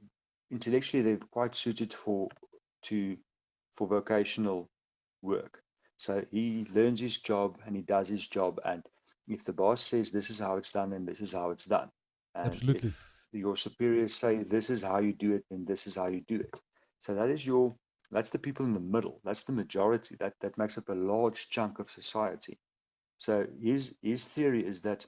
intellectually they're quite suited to for vocational work. So he learns his job and he does his job, and if the boss says this is how it's done, then this is how it's done. And Absolutely. if your superiors say this is how you do it, then this is how you do it. So that's the people in the middle. That's the majority. That makes up a large chunk of society. So his theory is that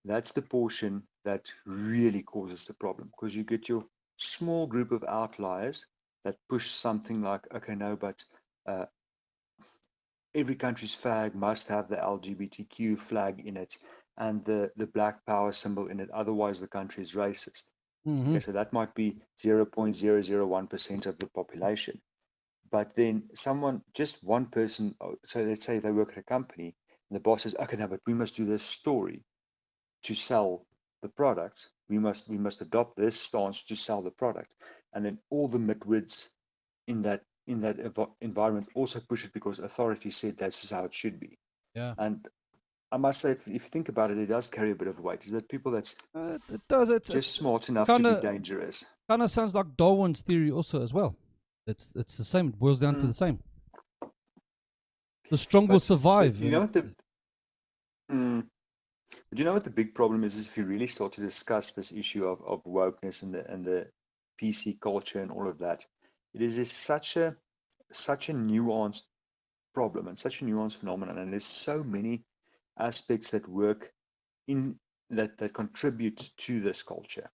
that's the portion that really causes the problem, because you get your small group of outliers that push something like, okay, no, but uh, every country's flag must have the LGBTQ flag in it and the black power symbol in it, otherwise the country is racist. Mm-hmm. Okay, so that might be 0.001% of the population. But then someone, just one person, so let's say they work at a company, and the boss says, okay, now, but we must do this story to sell the product. We must adopt this stance to sell the product. And then all the midwits in that environment also push it because authority said this is how it should be. Yeah. And I must say, if you think about it, it does carry a bit of weight. Is that people that's It does. just It's smart enough to kind be of dangerous. kind of sounds like Darwin's theory also as well. It's the same. It boils down to Mm, the same. The strong will but survive, you know and what mm, but you know what the big problem is if you really start to discuss this issue of wokeness and the PC culture and all of that, it is such a nuanced problem and such a nuanced phenomenon, and there's so many aspects that work in that contribute to this culture,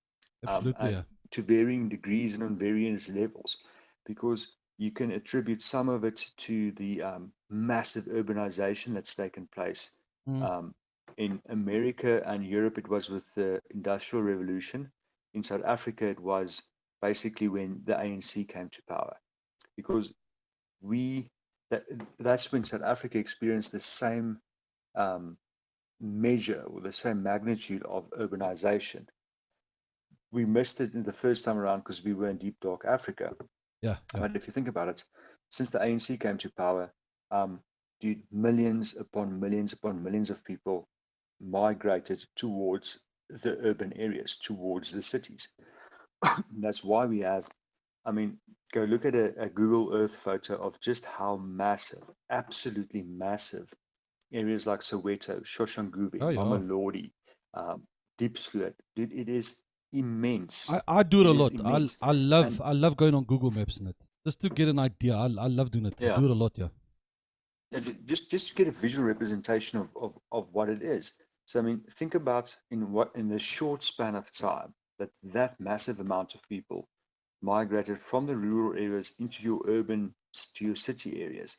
absolutely, and yeah. to varying degrees and on various levels, because you can attribute some of it to the massive urbanization that's taken place Mm, um, in America and Europe. It was with the Industrial Revolution. In South Africa, it was basically when the ANC came to power, because we that's when South Africa experienced the same um, measure or the same magnitude of urbanization. We missed it in the first time around because we were in deep dark Africa. Yeah, yeah. But if you think about it, since the ANC came to power, dude, millions upon millions of people migrated towards the urban areas, towards the cities. That's why we have, I mean, go look at a Google Earth photo of just how massive, absolutely massive areas like Soweto, Shoshanguve, Oh, yeah. Mamelodi, Deep Sloot. Dude, it is immense. I do it It a is lot. immense. And I love going on Google Maps and it just to get an idea. I love doing it. I yeah, do it a lot. Yeah. just to get a visual representation of what it is. So I mean, think about in the short span of time that massive amount of people migrated from the rural areas into your urban to your city areas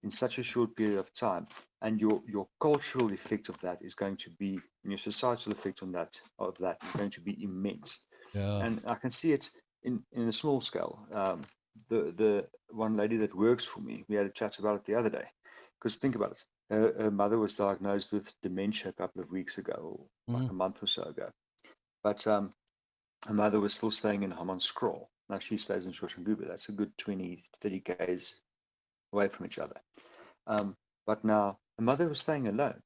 in such a short period of time, and your cultural effect of that is going to be, and your societal effect on that is going to be immense. Yeah. And I can see it in a small scale. The one lady that works for me, we had a chat about it the other day. Because think about it, her mother was diagnosed with dementia a couple of weeks ago, or like Mm. a month or so ago. But her mother was still staying in Hammanskraal. Now she stays in Shoshanguve. That's a good 20, 30 k's away from each other. But now her mother was staying alone.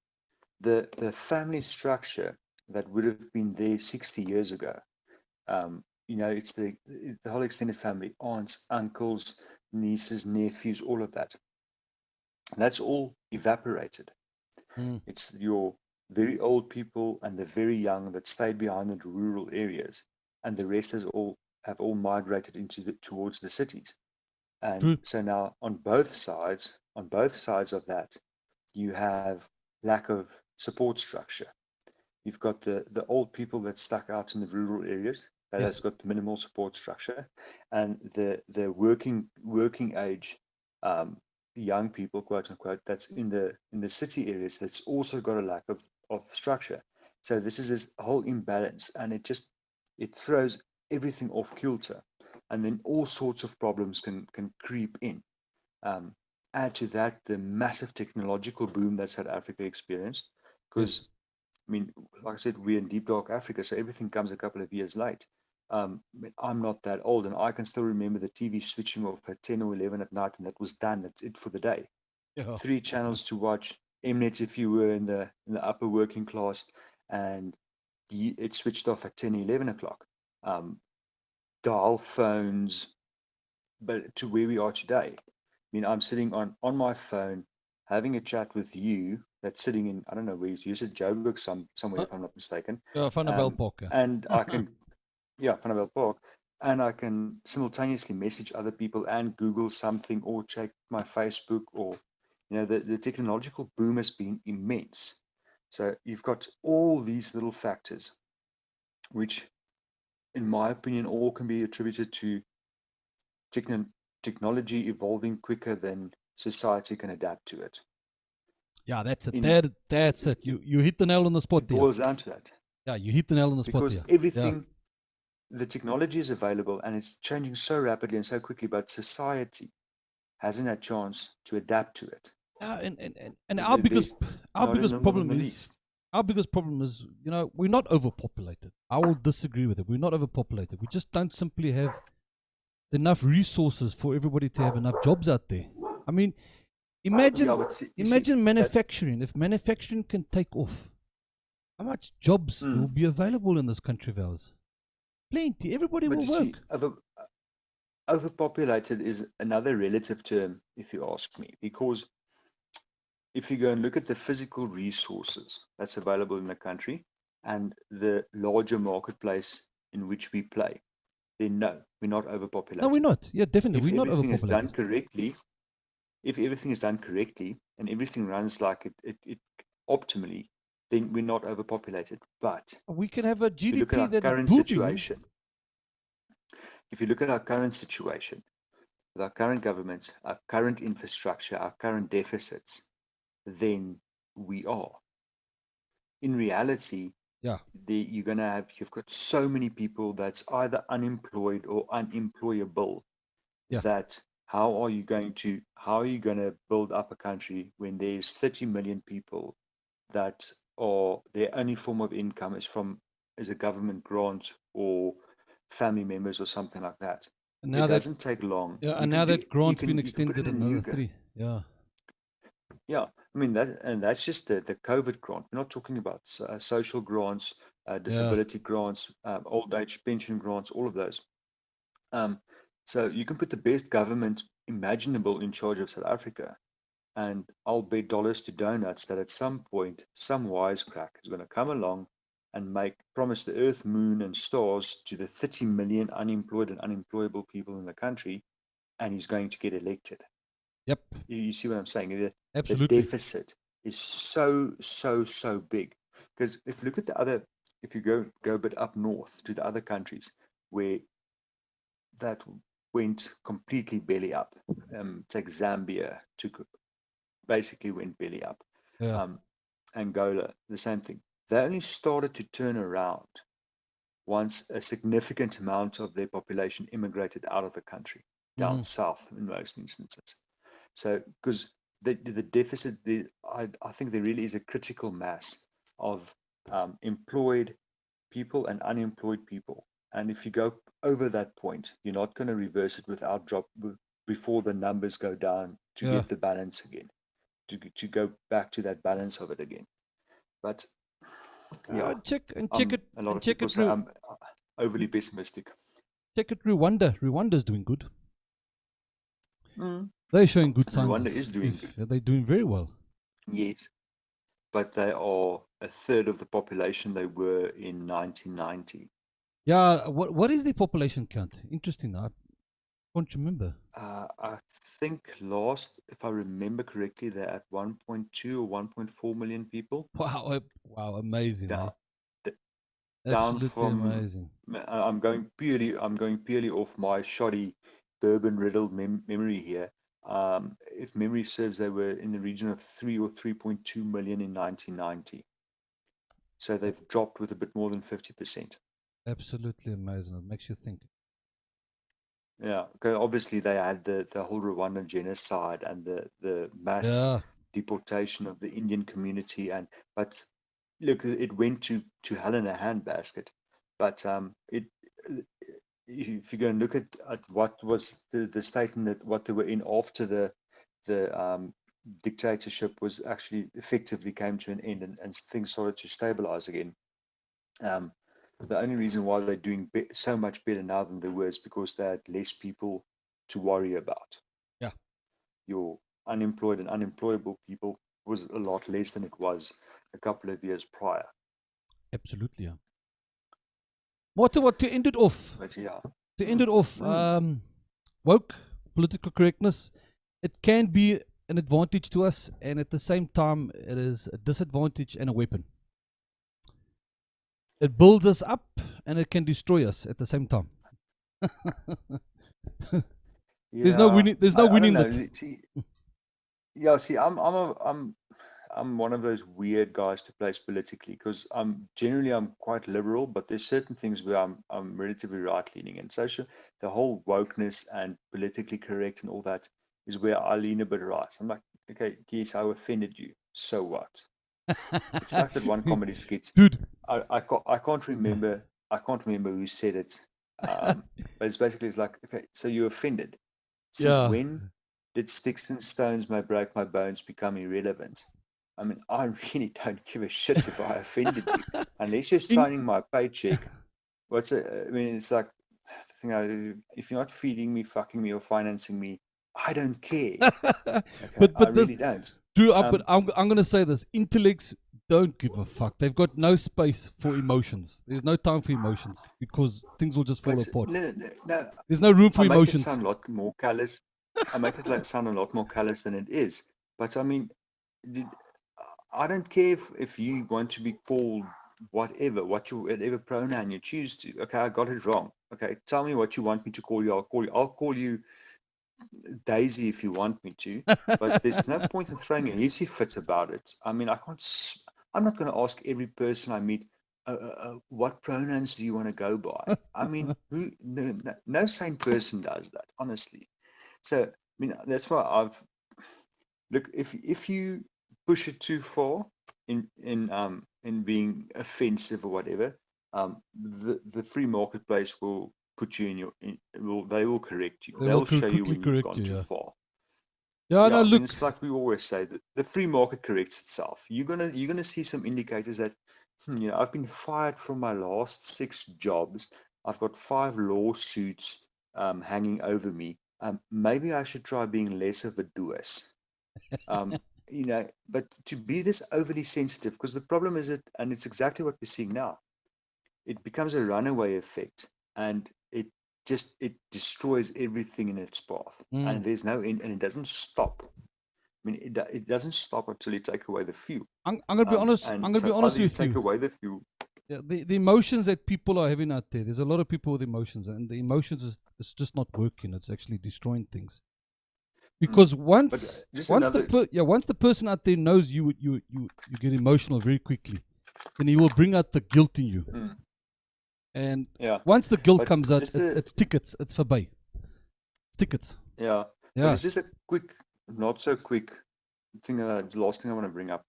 The family structure that would have been there 60 years ago, it's the whole extended family, aunts, uncles, nieces, nephews, all of that. That's all evaporated. Mm. It's your very old people and the very young that stayed behind in the rural areas, and the rest have all migrated towards the cities. And True. so now on both sides of that, you have lack of support structure. You've got the old people that stuck out in the rural areas that has Yes. got minimal support structure, and the working age young people, quote unquote, that's in the city areas that's also got a lack of structure. So this is this whole imbalance, and it throws everything off kilter, and then all sorts of problems can creep in. Um, Add to that the massive technological boom that South Africa experienced, Yes. because I mean, like I said, we're in deep dark Africa, so everything comes a couple of years late. I'm not that old, and I can still remember the TV switching off at 10 or 11 at night, and that was done. That's it for the day. Yeah. 3 channels to watch. Mnet if you were in the upper working class, and it switched off at 10, 11 o'clock. Um, Dial phones, but to where we are today. I mean, I'm sitting on my phone having a chat with you that's sitting in, I don't know where you said Joburg somewhere Uh, if I'm not mistaken. yeah. Vanderbijl Park. Yeah. And I can, yeah, Vanderbilt Park, and I can simultaneously message other people and Google something or check my Facebook, or the technological boom has been immense. So you've got all these little factors which, in my opinion, all can be attributed to techn technology evolving quicker than society can adapt to it. Yeah. That's it. In That's it. You hit the nail on the spot It there. boils down to that, Yeah. You hit the nail on the spot because there. Yeah. everything, the technology is available and it's changing so rapidly and so quickly, but society hasn't had chance to adapt to it. Yeah. And There's our not biggest not in problem the is least. we're not overpopulated. I will disagree with it. We're not overpopulated. We just don't simply have enough resources for everybody to have enough jobs out there. I mean, Yeah, imagine but you see imagine that. manufacturing. If manufacturing can take off, how much jobs there will Mm, be available in this country of ours? Plenty. Everybody but will you see, work. overpopulated is another relative term, if you ask me, because if you go and look at the physical resources that's available in the country and the larger marketplace in which we play, then no, we're not No, we're overpopulated. not. Yeah, definitely. If We're not everything is done overpopulated. correctly, if everything is done correctly and everything runs like it optimally, then we're not overpopulated. But We can have a if you look at GDP our that's current booming. situation, if you look at our current situation, with our current government, our current infrastructure, our current deficits, then we are. In reality, Yeah. you've got so many people that's either unemployed or unemployable, Yeah. that how are you going to build up a country when there's 30 million people that are their only form of income is a government grant or family members or something like that? And It now that doesn't take long. yeah, You and can now do that grant's been you can put in extended a new another 3. Yeah. yeah. I mean that's just the COVID grant. We're not talking about social grants, Yeah. disability grants, old age pension grants, all of those. Um, so you can put the best government imaginable in charge of South Africa, and I'll bet dollars to donuts that at some point, some wisecrack is going to come along and promise the earth, moon, and stars to the 30 million unemployed and unemployable people in the country, and he's going to get elected. Yep. You see what I'm saying? The Absolutely. deficit is so big. Because if you go a bit up north to the other countries where that went completely belly up, take Zambia, basically went belly up. Yeah. Um, Angola, the same thing. They only started to turn around once a significant amount of their population immigrated out of the country, down Mm-hmm. south in most instances. So, because the deficit, I think there really is a critical mass of employed people and unemployed people. And if you go over that point, you're not going to reverse it without before the numbers go down to Yeah. get the balance again, to go back to that balance of it again. But yeah, Check it a lot of check people it. say I'm overly pessimistic. Check it. Rwanda. Rwanda's doing good. Mm. They're showing good Rwanda signs. is doing If good, they're doing very well. yes, but they are a third of the population they were in 1990. Yeah. What is the population count? Interesting. I can't remember. I think last, if I remember correctly, they're at 1.2 or 1.4 million people. Wow. Wow. Amazing, eh? Down, down Absolutely from. amazing. I'm going purely off my shoddy, bourbon riddled memory here. If memory serves, they were in the region of 3 or 3.2 million in 1990. So A- they've dropped with a bit more than 50%. Absolutely amazing. It makes you think. Yeah, because obviously they had the whole Rwandan genocide and the mass Yeah. deportation of the Indian community, and but look, it went to hell in a handbasket. But it if you go and look at what was the state and that what they were in after the dictatorship was actually effectively came to an end, and things started to stabilize again. Um, the only reason why they're doing so much better now than they were is because they had less people to worry about. Yeah. Your unemployed and unemployable people was a lot less than it was a couple of years prior. Absolutely. Yeah. What to end it off? But yeah, To end mm, it off, mm, woke political correctness. It can be an advantage to us, and at the same time, it is a disadvantage and a weapon. It builds us up, and it can destroy us at the same time. There's no yeah, winning. There's no I don't winning know. that. Yeah, see, I'm one of those weird guys to place politically because I'm quite liberal, but there's certain things where I'm relatively right leaning, and social the whole wokeness and politically correct and all that is where I lean a bit right. I'm like, okay, yes, I offended you, so what? It's like that one comedy skit. Dude. I can't remember who said it, but it's like, okay, so you're offended. Since Yeah. when did sticks and stones may break my bones become irrelevant? I mean, I really don't give a shit if I offended you, unless you're In. signing my paycheck. I mean, it's like the thing. If you're not feeding me, fucking me, or financing me, I don't care. Okay, I but this really don't. Drew. But Um, I'm gonna say this: intellects don't give a fuck. They've got no space for emotions. There's no time for emotions because things will just fall but apart. no, There's no room I for make it emotions. sound a lot more callous. I make it sound a lot more callous than it is. But I mean, I don't care if you want to be called whatever pronoun you choose to. Okay, I got it wrong. Okay, tell me what you want me to call you. I'll call you. I'll call you Daisy if you want me to. But there's no point in throwing a hissy fit about it. I mean, I can't. I'm not going to ask every person I meet. What pronouns do you want to go by? I mean, no sane person does that, honestly. So, I mean, that's why I've look, if you push it too far in being offensive or whatever, the free marketplace will put you in they will correct you. They will They'll show you quickly when you've correct gone you. too Yeah. far. Yeah. Yeah, No. I mean, Look. it's like we always say that the free market corrects itself. You're gonna see some indicators that, I've been fired from my last 6 jobs. I've got 5 lawsuits hanging over me. Maybe I should try being less of a doers. Um, but to be this overly sensitive, because the problem is and it's exactly what we're seeing now. It becomes a runaway effect, and it destroys everything in its path, Mm. and there's no end, and it doesn't stop. I mean, it doesn't stop until you take away the fuel. I'm gonna be honest. I'm And gonna be so honest either you with take you. away the fuel. Yeah, the emotions that people are having out there. There's a lot of people with emotions, and the emotions is it's just not working. It's actually destroying things. Mm. Because But just once another, once the person out there knows you get emotional very quickly, then he will bring out the guilt in you. mm, And yeah. once the guilt But comes out, just a, it's tickets. It's for bay. It's tickets. yeah. But Yeah. it's just a quick, not so quick thing. The last thing I want to bring up.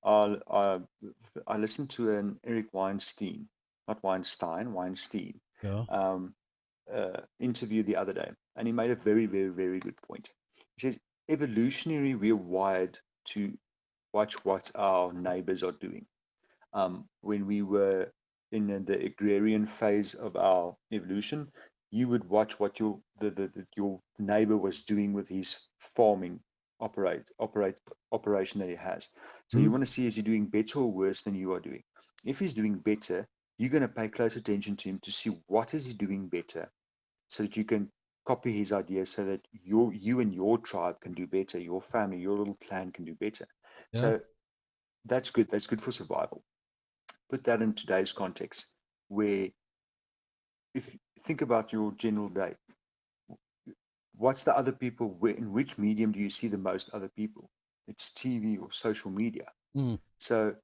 I I I listened to an Eric Weinstein, not Weinstein, Weinstein, Yeah. um, interview the other day, and he made a very, very, very good point. He says, evolutionary, we're wired to watch what our neighbors are doing. When we were in the agrarian phase of our evolution, you would watch what your neighbor was doing with his farming operation that he has. So you Mm. want to see, is he doing better or worse than you are doing? If he's doing better, you're going to pay close attention to him to see what is he doing better, so that you can copy his ideas, so that you and your tribe can do better, your family, your little clan can do better. Yeah. So that's good. That's good for survival. Put that in today's context, where, if you think about your general day, what's the other people, in which medium do you see the most other people? It's TV or social media. Mm. So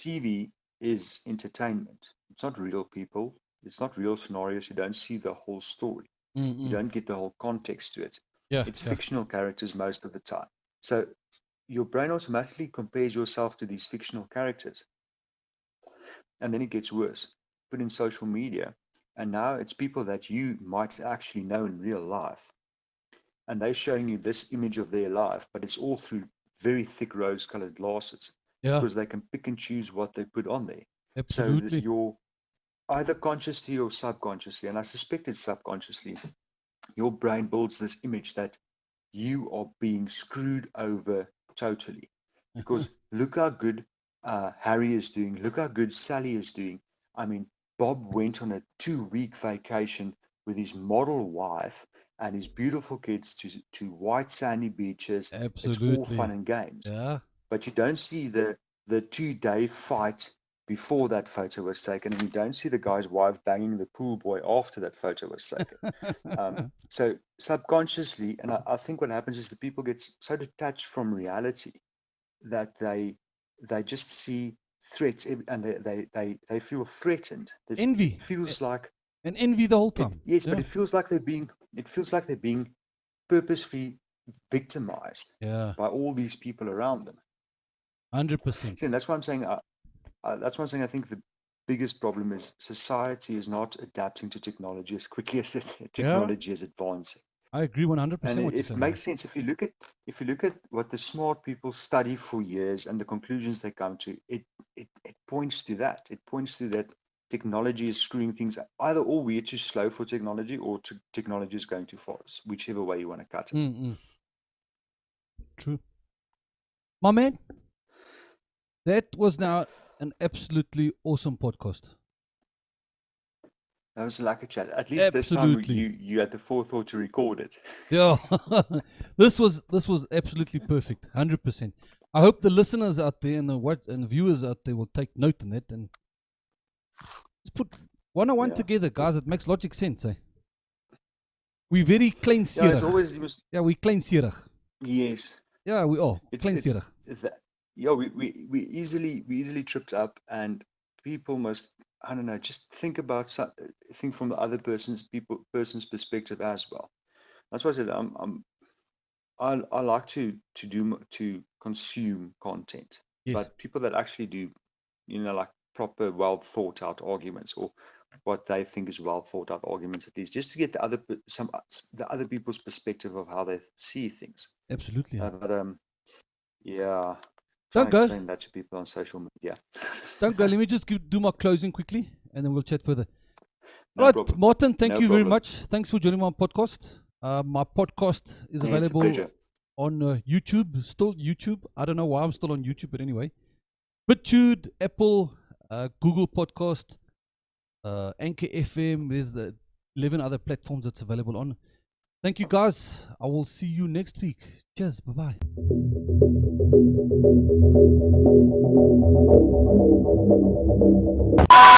TV is entertainment. It's not real people. It's not real scenarios. You don't see the whole story. Mm. You Mm. don't get the whole context to it. Yeah. It's Yeah. fictional characters most of the time. So your brain automatically compares yourself to these fictional characters. And then it gets worse. Put in social media, and now it's people that you might actually know in real life. And they're showing you this image of their life, but it's all through very thick rose colored glasses, Yeah. because they can pick and choose what they put on there. So that Absolutely. you're either consciously or subconsciously, and I suspect it's subconsciously, your brain builds this image that you are being screwed over totally. Because look how good Harry is doing. Look how good Sally is doing. I mean, Bob went on a 2-week vacation with his model wife and his beautiful kids to white sandy beaches. It's all fun Absolutely. and games. Yeah. But you don't see the 2-day fight before that photo was taken, and you don't see the guy's wife banging the pool boy after that photo was taken. So subconsciously, and I think what happens is the people get so detached from reality that they just see threats, and they feel threatened. Envy. It feels like And envy the whole it, time. yes, but Yeah. it feels like they're being purposefully victimized Yeah. by all these people around them. See, 100%. and that's why I'm saying I think the biggest problem is society is not adapting to technology as quickly as Yeah. technology is advancing. I agree And 100% what you're it saying, man. makes sense if you look at what the smart people study for years and the conclusions they come to. It points to that. It points to that technology is screwing things. Either or we're too slow for technology, or technology is going too fast. Whichever way you want to cut it. Mm-mm. True. My man, that was now an absolutely awesome podcast. That was like a chat. At least this time Absolutely. you had the forethought to record it. Yeah. This was absolutely perfect. 100%. I hope the listeners out there and the viewers out there will take note in that, and let's put 101 Yeah. together, guys. It makes logic sense, eh? We very Yeah. It's kleinsierig. always it was Yeah, we kleinsierig. yes. Yeah, we are It's kleinsierig. that, yeah, we easily tripped up, and people must, I don't know, just think from the other person's perspective as well. that's why I said I like to consume content, Yes, but people that actually do, like proper, well thought out arguments, or what they think is well thought out arguments, at least, just to get the other people's perspective of how they see things. absolutely. But yeah, try and Don't go. explain that to people on social media. Don't go. Let me just do my closing quickly, and then we'll chat further. All No right, problem. Martin, thank No you very problem. much. Thanks for joining my podcast. My podcast is It's a available pleasure. on YouTube. Still YouTube. I don't know why I'm still on YouTube, but anyway. BitTude, Apple, Google Podcast, Anchor FM. There's the 11 other platforms that's available on. Thank you, guys. I will see you next week. Cheers. Bye bye.